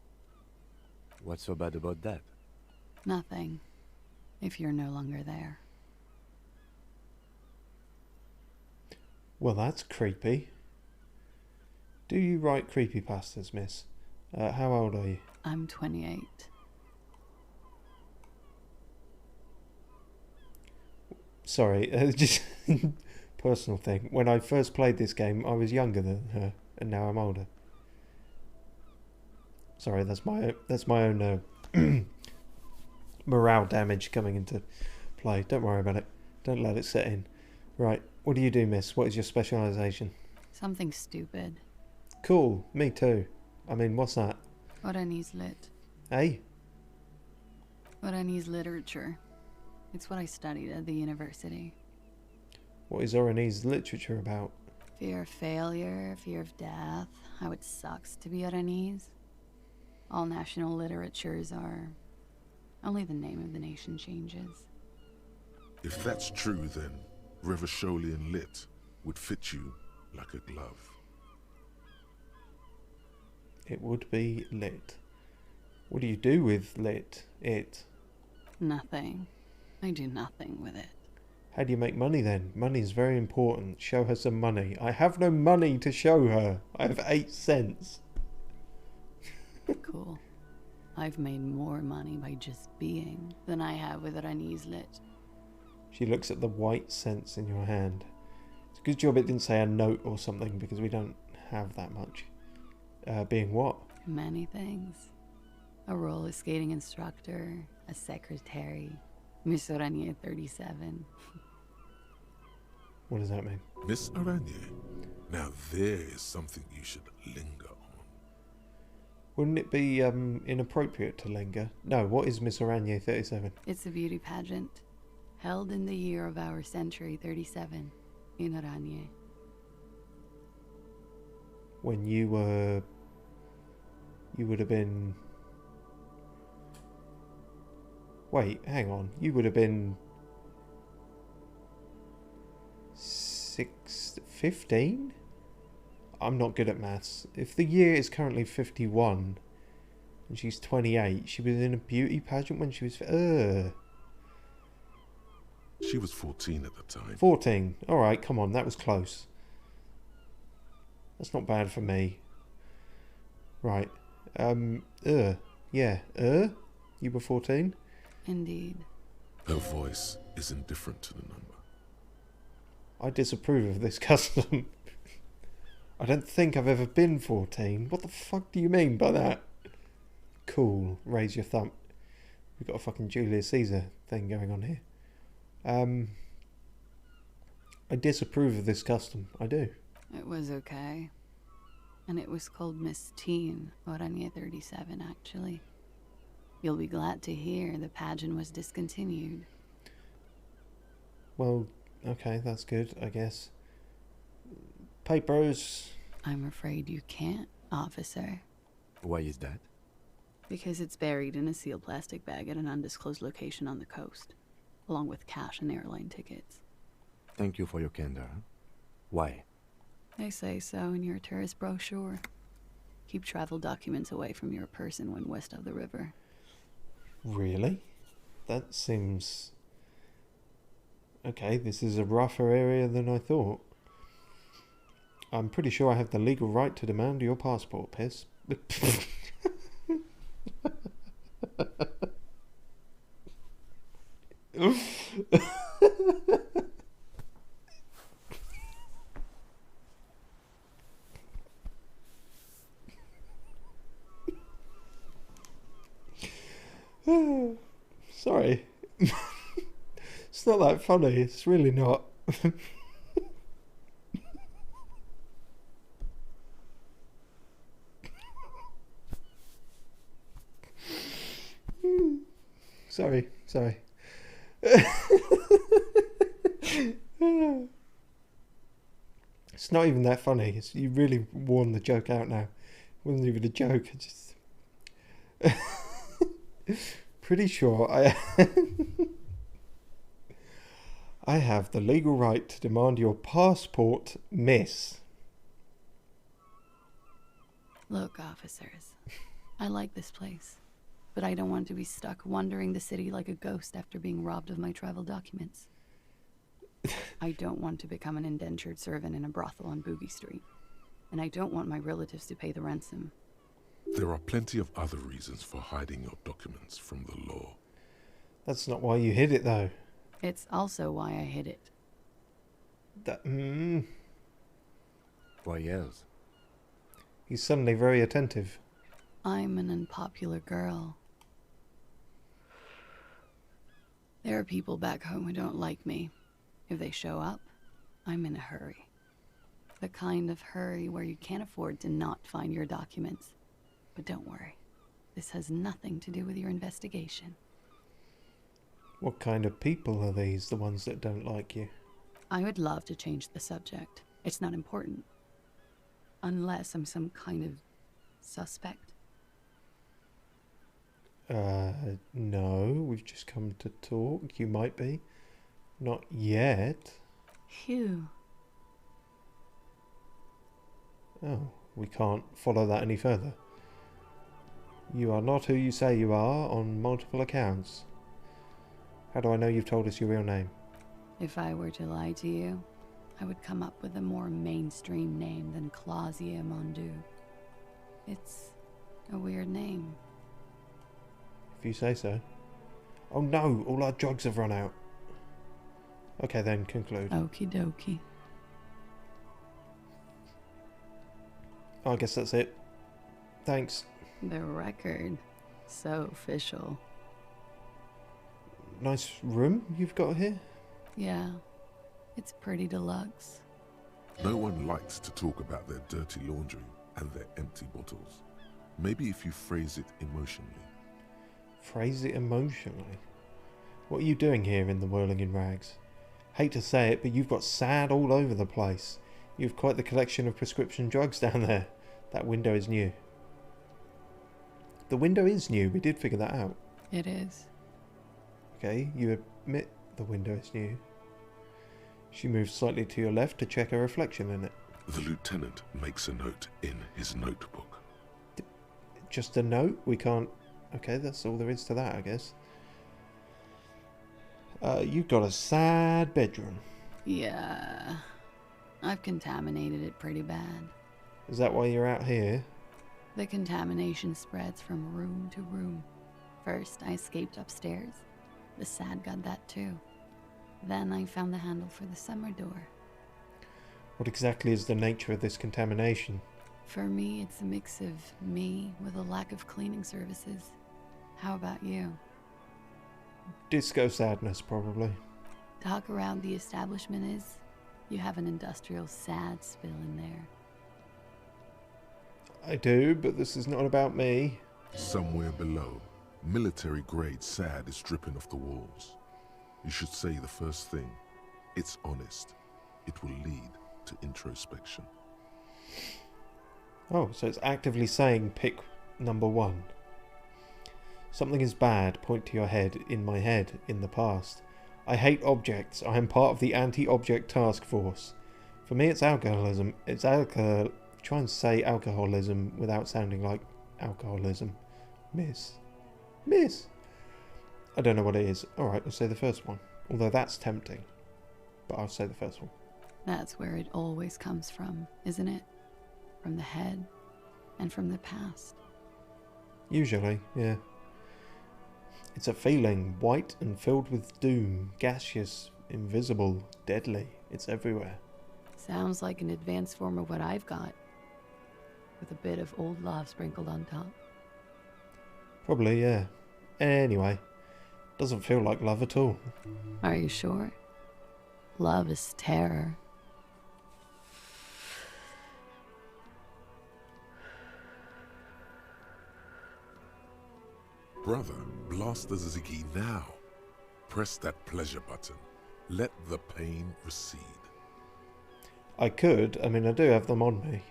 What's so bad about that? Nothing. If you're no longer there. Well, that's creepy. Do you write creepypastas, miss? How old are you? I'm 28. Sorry, just personal thing. When I first played this game, I was younger than her, and now I'm older. Sorry, that's my own morale damage coming into play. Don't worry about it. Don't let it set in. Right, what do you do, miss? What is your specialisation? Something stupid. Cool, me too. I mean, what's that? Oranese lit. Hey? Oranese literature. It's what I studied at the university. What is Oranese literature about? Fear of failure, fear of death, how it sucks to be Oranese. All national literatures are... Only the name of the nation changes. If that's true, then Revacholian lit would fit you like a glove. It would be lit. What do you do with lit? It? Nothing. I do nothing with it. How do you make money then? Money is very important. Show her some money. I have no money to show her. I have 8 cents. Cool. I've made more money by just being than I have with Oranese lit. She looks at the white cents in your hand. It's a good job it didn't say a note or something, because we don't have that much. Being what? Many things. A roller skating instructor, a secretary, Miss Oranje 37. What does that mean? Miss Oranje, now there is something you should linger on. Wouldn't it be inappropriate to linger? No, what is Miss Oranje 37? It's a beauty pageant, held in the year of our century 37, in Oranje. When you were... You would have been... Wait, hang on. You would have been... 15? I'm not good at maths. If the year is currently 51 and she's 28, she was in a beauty pageant when she was... She was 14 at the time. 14. Alright, come on, that was close. That's not bad for me. Right. Yeah. You were 14? Indeed. Her voice is indifferent to the number. I disapprove of this custom. I don't think I've ever been 14. What the fuck do you mean by that? Cool. Raise your thumb. We've got a fucking Julius Caesar thing going on here. I disapprove of this custom. I do. It was okay. And it was called Miss Teen, Oranje 37, actually. You'll be glad to hear the pageant was discontinued. Well, okay, that's good, I guess. Papers. I'm afraid you can't, officer. Why is that? Because it's buried in a sealed plastic bag at an undisclosed location on the coast, along with cash and airline tickets. Thank you for your candor. Why? They say so in your tourist brochure. Keep travel documents away from your person when west of the river. Really? That seems... Okay, this is a rougher area than I thought. I'm pretty sure I have the legal right to demand your passport, Piss. Sorry. It's not that funny. It's really not. Sorry. It's not even that funny. You really worn the joke out now. It wasn't even a joke. I just... Pretty sure I have the legal right to demand your passport, miss. Look, officers, I like this place, but I don't want to be stuck wandering the city like a ghost after being robbed of my travel documents. I don't want to become an indentured servant in a brothel on Boogie Street, and I don't want my relatives to pay the ransom. There are plenty of other reasons for hiding your documents from the law. That's not why you hid it, though. It's also why I hid it. Why else? He's suddenly very attentive. I'm an unpopular girl. There are people back home who don't like me. If they show up, I'm in a hurry. The kind of hurry where you can't afford to not find your documents. But don't worry, this has nothing to do with your investigation. What kind of people are these, the ones that don't like you? I would love to change the subject. It's not important. Unless I'm some kind of suspect. No, we've just come to talk. You might be. Not yet. Phew. Oh, we can't follow that any further. You are not who you say you are on multiple accounts. How do I know you've told us your real name? If I were to lie to you, I would come up with a more mainstream name than Clausia Mondu. It's a weird name. If you say so. Oh no, all our drugs have run out. Okay then, conclude. Okie dokie. I guess that's it. Thanks. The record. So official. Nice room you've got here? Yeah. It's pretty deluxe. No one likes to talk about their dirty laundry and their empty bottles. Maybe if you phrase it emotionally. Phrase it emotionally? What are you doing here in the Whirling in Rags? Hate to say it, but you've got sad all over the place. You've quite the collection of prescription drugs down there. That window is new. The window is new, we did figure that out. It is. Okay, you admit the window is new. She moves slightly to your left to check her reflection in it. The lieutenant makes a note in his notebook. Just a note? We can't... Okay, that's all there is to that, I guess. You've got a sad bedroom. Yeah. I've contaminated it pretty bad. Is that why you're out here? The contamination spreads from room to room. First, I escaped upstairs. The sad got that too. Then I found the handle for the summer door. What exactly is the nature of this contamination? For me, it's a mix of me with a lack of cleaning services. How about you? Disco sadness, probably. Talk around the establishment is, you have an industrial sad spill in there. I do, but this is not about me. Somewhere below, military-grade SAD is dripping off the walls. You should say the first thing It's honest. It will lead to introspection. Oh, so it's actively saying pick number 1. Something is bad. Point to your head. In my head. In the past. I hate objects. I am part of the anti-object task force. For me, it's alcoholism. It's alcohol. Try and say alcoholism without sounding like alcoholism. Miss. I don't know what it is. Alright, we'll say the first one. Although that's tempting. But I'll say the first one. That's where it always comes from, isn't it? From the head and from the past. Usually, yeah. It's a feeling, white and filled with doom, gaseous, invisible, deadly. It's everywhere. Sounds like an advanced form of what I've got, with a bit of old love sprinkled on top. Probably, yeah. Anyway, doesn't feel like love at all. Are you sure? Love is terror. Brother, blast the Ziggy now. Press that pleasure button. Let the pain recede. I could. I mean, I do have them on me.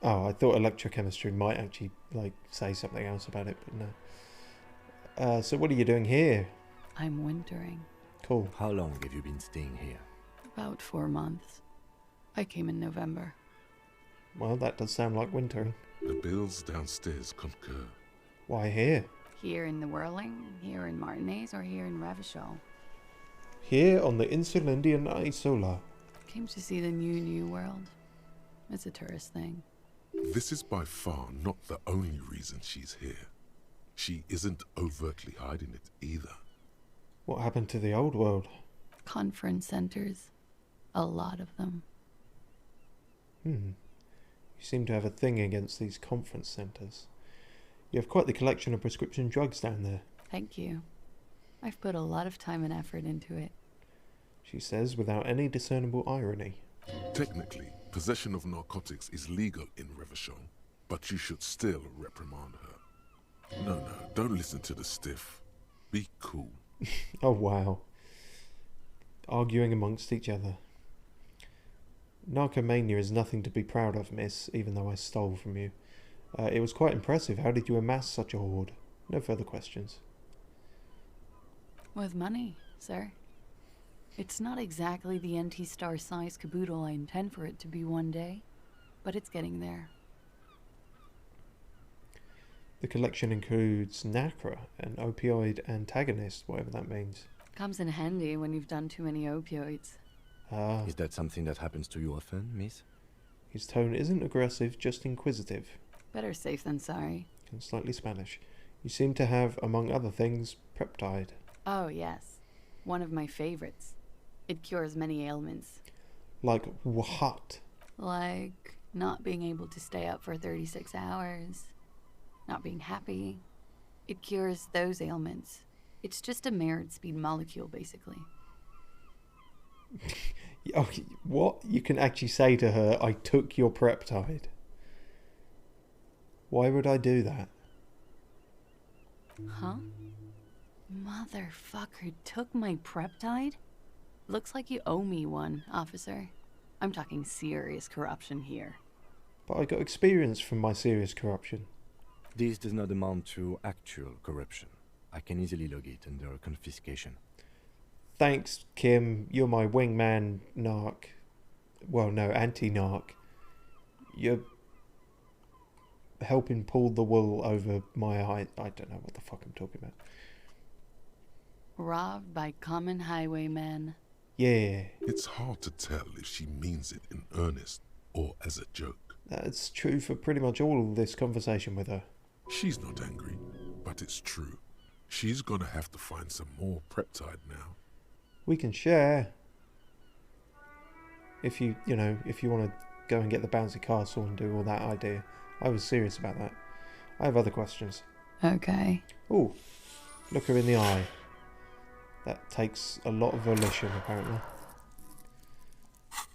Oh, I thought electrochemistry might actually, like, say something else about it, but no. So what are you doing here? I'm wintering. Cool. How long have you been staying here? About 4 months. I came in November. Well, that does sound like wintering. The bills downstairs concur. Why here? Here in the Whirling, here in Martinez, or here in Revachol. Here on the Insulindian Isola. Came to see the new world. It's a tourist thing. This is by far not the only reason she's here. She isn't overtly hiding it either. What happened to the old world? Conference centers. A lot of them. You seem to have a thing against these conference centres. You have quite the collection of prescription drugs down there. Thank you. I've put a lot of time and effort into it. She says without any discernible irony. Technically, possession of narcotics is legal in Revachol, but you should still reprimand her. No, don't listen to the stiff. Be cool. Oh wow. Arguing amongst each other. Narcomania is nothing to be proud of, miss, even though I stole from you. It was quite impressive. How did you amass such a hoard? No further questions. With money, sir. It's not exactly the NT-star size caboodle I intend for it to be one day, but it's getting there. The collection includes Nacra, an opioid antagonist, whatever that means. Comes in handy when you've done too many opioids. Ah, Is that something that happens to you often, miss? his tone isn't aggressive, just inquisitive, Better safe than sorry. and slightly Spanish. You seem to have, among other things, Preptide. Oh, yes. One of my favorites. It cures many ailments. Like what? Like not being able to stay up for 36 hours. Not being happy. It cures those ailments. It's just a merit speed molecule, basically. Oh, what? You can actually say to her, I took your Preptide. Why would I do that? Huh? Motherfucker took my Preptide? Looks like you owe me one, officer. I'm talking serious corruption here. But I got experience from my serious corruption. This does not amount to actual corruption. I can easily log it under confiscation. Thanks, Kim. You're my wingman, narc. Well, no, anti-narc. You're helping pull the wool over my eyes. I don't know what the fuck I'm talking about. Robbed by common highwaymen. Yeah, It's hard to tell if she means it in earnest or as a joke. that's true for pretty much all of this conversation with her. She's not angry, but it's true. She's gonna have to find some more Preptide now. We can share. If you want to go and get the bouncy castle and do all that idea. I was serious about that. I have other questions. Okay. Oh, look her in the eye. That takes a lot of volition, apparently.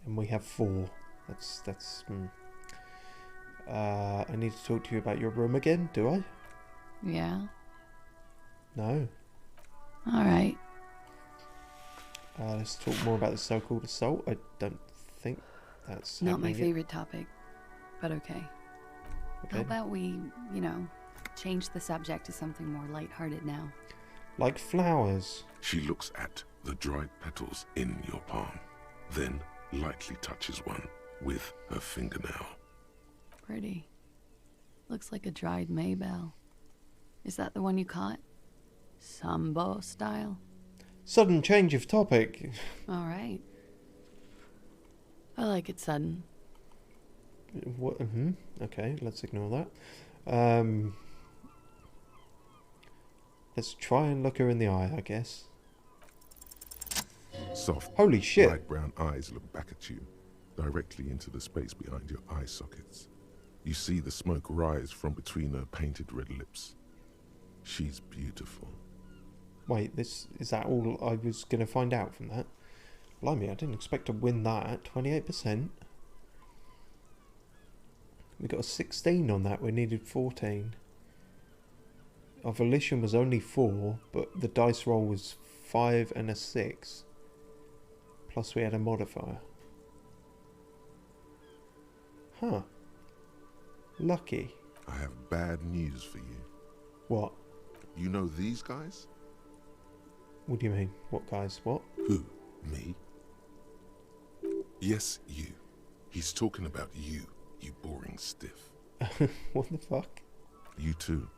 And we have 4. That's I need to talk to you about your room again, do I? Yeah? No. Alright. Let's talk more about the so-called assault. I don't think that's Not my happening yet. favorite topic, but okay. Okay. How about we, change the subject to something more lighthearted now? Like flowers. She looks at the dried petals in your palm, then lightly touches one with her fingernail. Pretty. Looks like a dried maybell. Is that the one you caught? Sambo style? Sudden change of topic. Alright. I like it sudden. What? Okay, let's ignore that. Let's try and look her in the eye, I guess. Soft, Holy shit. light brown eyes look back at you, directly into the space behind your eye sockets. You see the smoke rise from between her painted red lips. She's beautiful. Wait, is that all I was going to find out from that? Blimey, I didn't expect to win that. 28%. We got a 16 on that. We needed 14. Our volition was only 4, but the dice roll was 5 and a 6. Plus we had a modifier. Huh. Lucky. I have bad news for you. What? You know these guys? What do you mean? What guys? What? Who? Me? Yes, you. He's talking about you, you boring stiff. What the fuck? You too.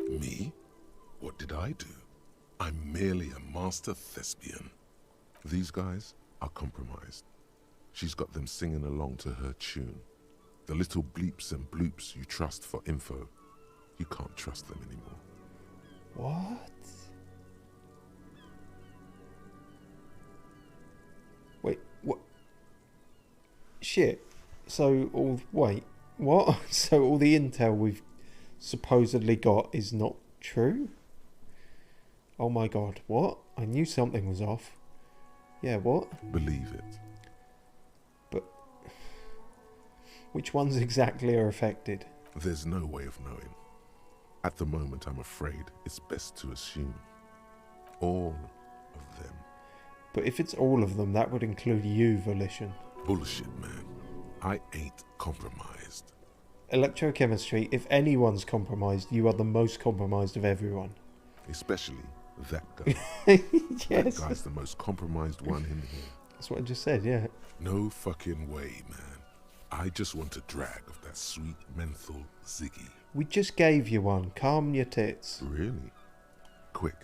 Me? What did I do? I'm merely a master thespian. These guys are compromised. She's got them singing along to her tune. The little bleeps and bloops you trust for info, you can't trust them anymore. What? Wait, what? Shit. So wait, what? So all the intel we've supposedly got is not true? Oh my god, what? I knew something was off. Yeah, what? Believe it. But which ones exactly are affected? There's no way of knowing. At the moment, I'm afraid it's best to assume all of them. But if it's all of them, that would include you, Volition. Bullshit, man. I ain't compromised. Electrochemistry, if anyone's compromised, you are the most compromised of everyone. Especially that guy. Yes. That guy's the most compromised one in here. That's what I just said, yeah. No fucking way, man. I just want a drag of that sweet menthol ziggy. We just gave you one. Calm your tits. Really? Quick.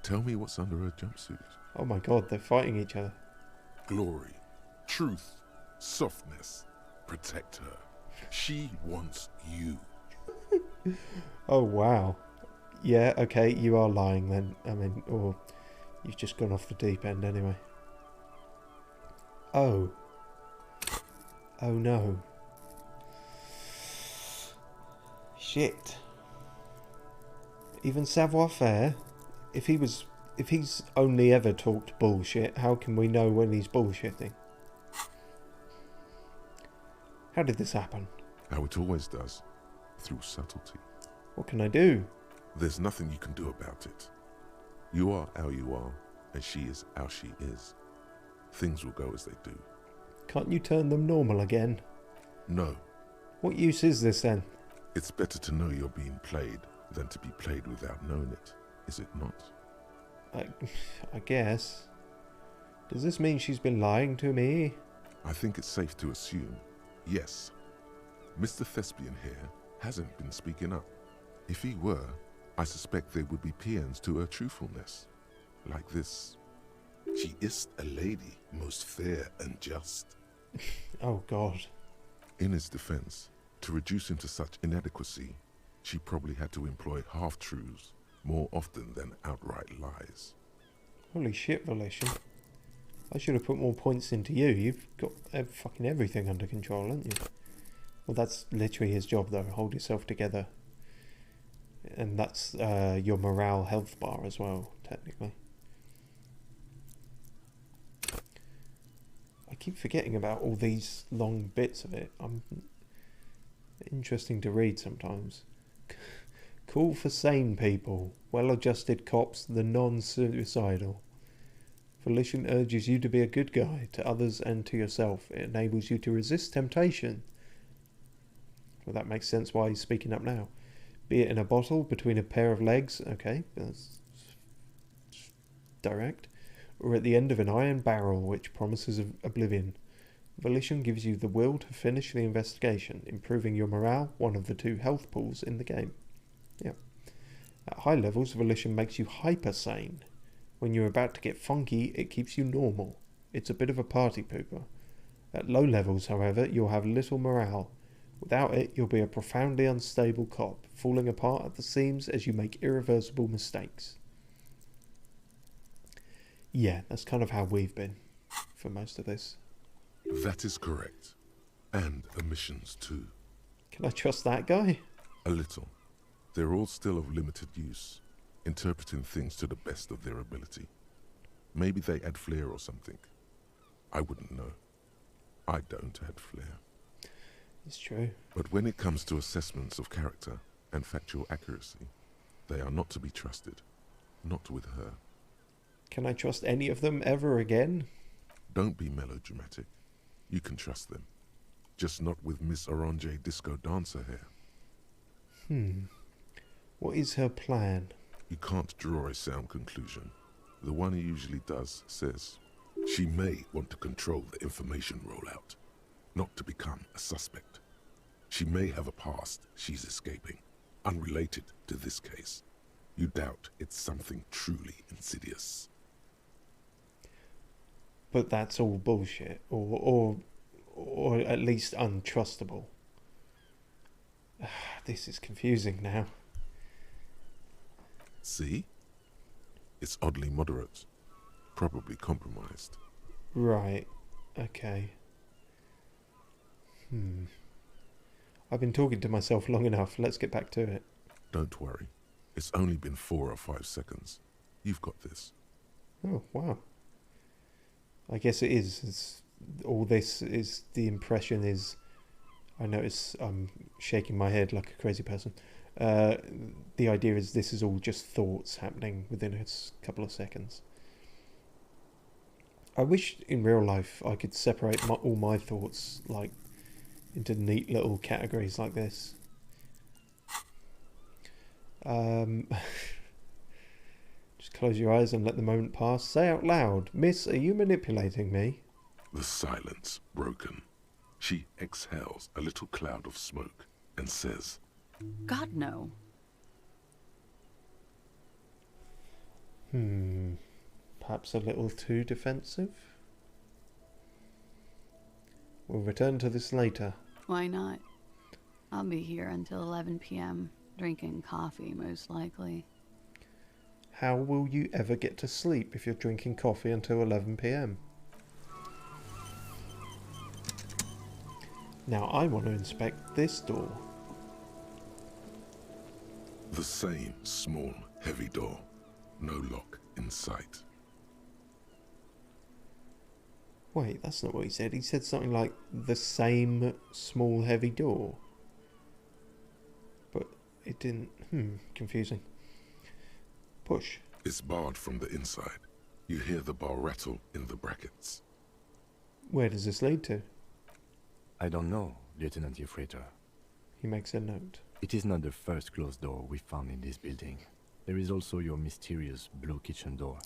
Tell me what's under her jumpsuit. Oh my god, they're fighting each other. Glory, truth, softness. Protect her. She wants you. Oh wow. Yeah, okay, you are lying then. I mean, or you've just gone off the deep end anyway. Oh. Oh no. Shit. Even savoir-faire, if he's only ever talked bullshit, how can we know when he's bullshitting? How did this happen? How it always does. Through subtlety. What can I do? There's nothing you can do about it. You are how you are, and she is how she is. Things will go as they do. Can't you turn them normal again? No. What use is this then? It's better to know you're being played than to be played without knowing it, is it not? I guess. Does this mean she's been lying to me? I think it's safe to assume, yes. Mr. Thespian here hasn't been speaking up. If he were, I suspect there would be paeans to her truthfulness. Like this. She is a lady, most fair and just. Oh god. In his defense, to reduce him to such inadequacy, she probably had to employ half-truths more often than outright lies. Holy shit, Volition. I should have put more points into you. You've got fucking everything under control, haven't you? Well, that's literally his job, though. Hold yourself together. And that's your morale health bar as well, technically. I keep forgetting about all these long bits of it. Interesting to read sometimes. Call for sane people. Well-adjusted cops, the non-suicidal. Volition urges you to be a good guy to others and to yourself. It enables you to resist temptation. Well, that makes sense why he's speaking up now. Be it in a bottle, between a pair of legs, okay, that's direct, or at the end of an iron barrel which promises oblivion. Volition gives you the will to finish the investigation, improving your morale, one of the 2 health pools in the game. Yeah. At high levels, Volition makes you hyper-sane. When you're about to get funky, it keeps you normal. It's a bit of a party pooper. At low levels, however, you'll have little morale. Without it, you'll be a profoundly unstable cop, falling apart at the seams as you make irreversible mistakes. Yeah, that's kind of how we've been for most of this. That is correct. And emissions too. Can I trust that guy? A little. They're all still of limited use, interpreting things to the best of their ability. Maybe they add flair or something. I wouldn't know. I don't add flair. It's true. But when it comes to assessments of character and factual accuracy, they are not to be trusted. Not with her. Can I trust any of them ever again? Don't be melodramatic. You can trust them. Just not with Miss Orange Disco Dancer here. What is her plan? You can't draw a sound conclusion. The one he usually does says, she may want to control the information rollout, not to become a suspect. She may have a past she's escaping, unrelated to this case. You doubt it's something truly insidious. But that's all bullshit, or at least untrustable. This is confusing now. See? It's oddly moderate. Probably compromised. Right. Okay. I've been talking to myself long enough. Let's get back to it. Don't worry. It's only been 4 or 5 seconds. You've got this. Oh, wow. I guess it is. All this is, the impression is, I notice I'm shaking my head like a crazy person. The idea is this is all just thoughts happening within a couple of seconds. I wish in real life I could separate all my thoughts like into neat little categories like this. Just close your eyes and let the moment pass. Say out loud, Miss, are you manipulating me? The silence broken. She exhales a little cloud of smoke and says, God, no. Perhaps a little too defensive? We'll return to this later. Why not? I'll be here until 11 p.m., drinking coffee, most likely. How will you ever get to sleep if you're drinking coffee until 11 p.m? Now I want to inspect this door. the same small, heavy door. No lock in sight. Wait, that's not what he said. He said something like, the same small, heavy door. But it didn't... confusing. Push. It's barred from the inside. You hear the bar rattle in the brackets. Where does this lead to? I don't know, Lieutenant Yefreiter. He makes a note. It is not the first closed door we found in this building. There is also your mysterious blue kitchen door.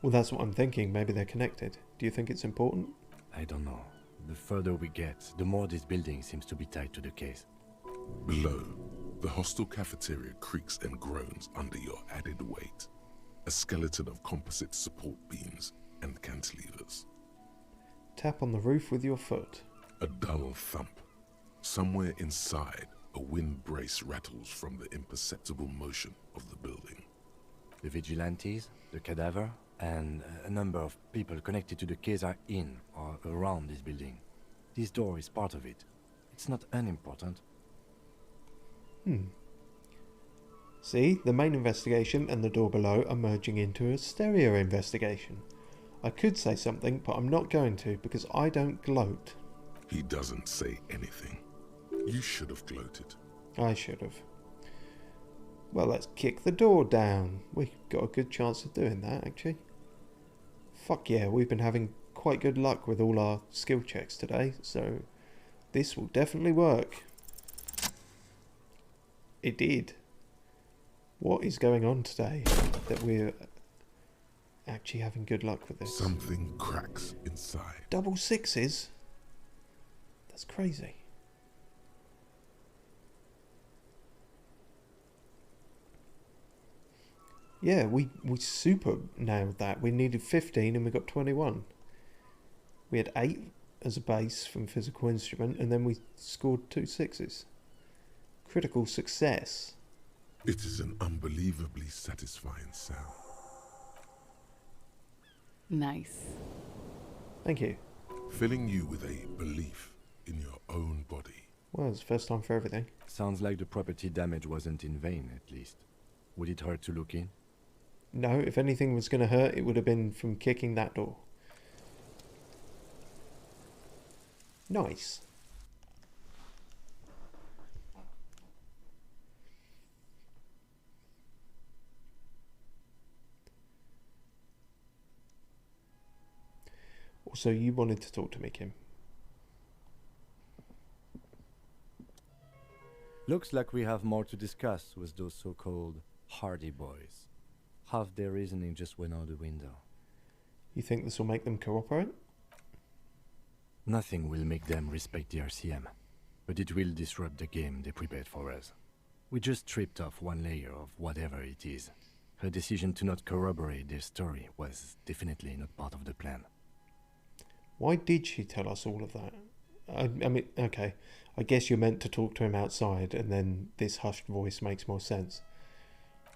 Well, that's what I'm thinking. Maybe they're connected. Do you think it's important? I don't know. The further we get, the more this building seems to be tied to the case. Below, the hostel cafeteria creaks and groans under your added weight. A skeleton of composite support beams and cantilevers. Tap on the roof with your foot. A dull thump. Somewhere inside, a wind brace rattles from the imperceptible motion of the building. The vigilantes, the cadaver, and a number of people connected to the case are in or around this building. This door is part of it. It's not unimportant. See, the main investigation and the door below are merging into a stereo investigation. I could say something, but I'm not going to because I don't gloat. He doesn't say anything. You should have gloated. I should have. Well, let's kick the door down. We've got a good chance of doing that, actually. Fuck yeah, we've been having quite good luck with all our skill checks today, so this will definitely work. It did. What is going on today that we're actually having good luck with this? Something cracks inside. Double sixes? That's crazy. Yeah, we super nailed that. We needed 15 and we got 21. We had 8 as a base from physical instrument and then we scored 2 sixes. Critical success. It is an unbelievably satisfying sound. Nice. Thank you. Filling you with a belief in your own body. Well, it's the first time for everything. Sounds like the property damage wasn't in vain, at least. Would it hurt to look in? No, if anything was going to hurt, it would have been from kicking that door. Nice. Also, you wanted to talk to me, Kim. Looks like we have more to discuss with those so-called Hardy Boys. Half their reasoning just went out the window. You think this will make them cooperate? Nothing will make them respect the RCM, but it will disrupt the game they prepared for us. We just stripped off one layer of whatever it is. Her decision to not corroborate their story was definitely not part of the plan. Why did she tell us all of that? I mean, okay, I guess you're meant to talk to him outside, and then this hushed voice makes more sense.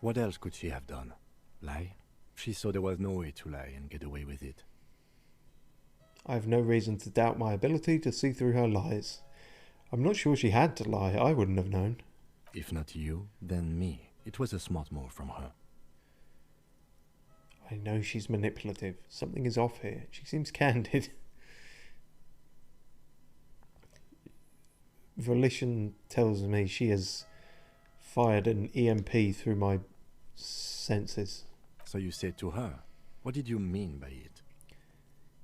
What else could she have done? Lie? She saw there was no way to lie and get away with it. I have no reason to doubt my ability to see through her lies. I'm not sure she had to lie. I wouldn't have known. If not you, then me. It was a smart move from her. I know she's manipulative. Something is off here. She seems candid. Volition tells me she has fired an EMP through my senses. So you said to her, what did you mean by it?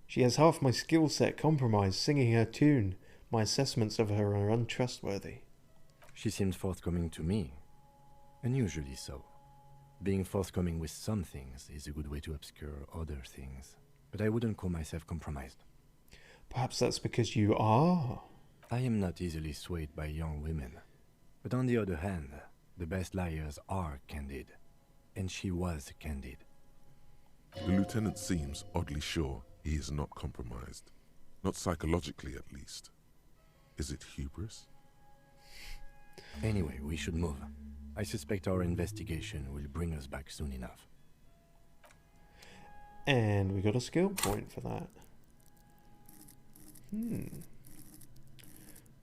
She has half my skill set compromised, singing her tune. My assessments of her are untrustworthy. She seems forthcoming to me. Unusually so. Being forthcoming with some things is a good way to obscure other things. But I wouldn't call myself compromised. Perhaps that's because you are. I am not easily swayed by young women. But on the other hand, the best liars are candid. And she was candid. The lieutenant seems oddly sure he is not compromised. Not psychologically, at least. Is it hubris? Anyway, we should move. I suspect our investigation will bring us back soon enough. And we got a skill point for that.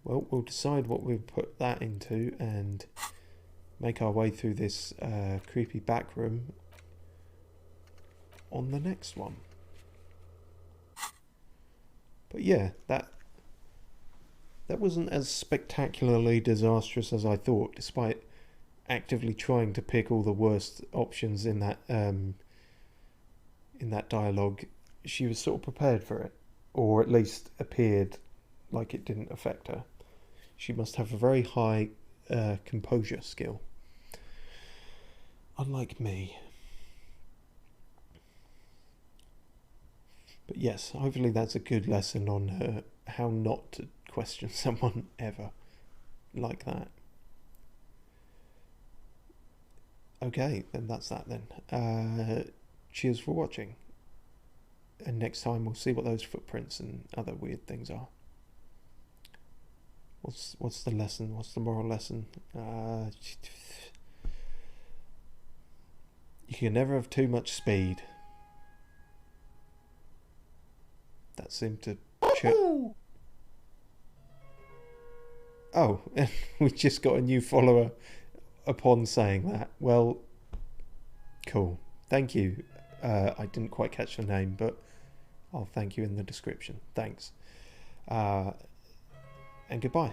Well, we'll decide what we'll put that into and make our way through this creepy back room on the next one. But yeah, that wasn't as spectacularly disastrous as I thought, despite actively trying to pick all the worst options in that dialogue. She was sort of prepared for it, or at least appeared like it didn't affect her. She must have a very high composure skill, unlike me. But yes, hopefully that's a good lesson on how not to question someone ever like that. Okay, then that's that then. Cheers for watching. And next time we'll see what those footprints and other weird things are. What's the lesson? What's the moral lesson? You can never have too much speed. That seemed to... Oh, and we just got a new follower upon saying that. Well, cool. Thank you. I didn't quite catch the name, but I'll thank you in the description. Thanks. And goodbye.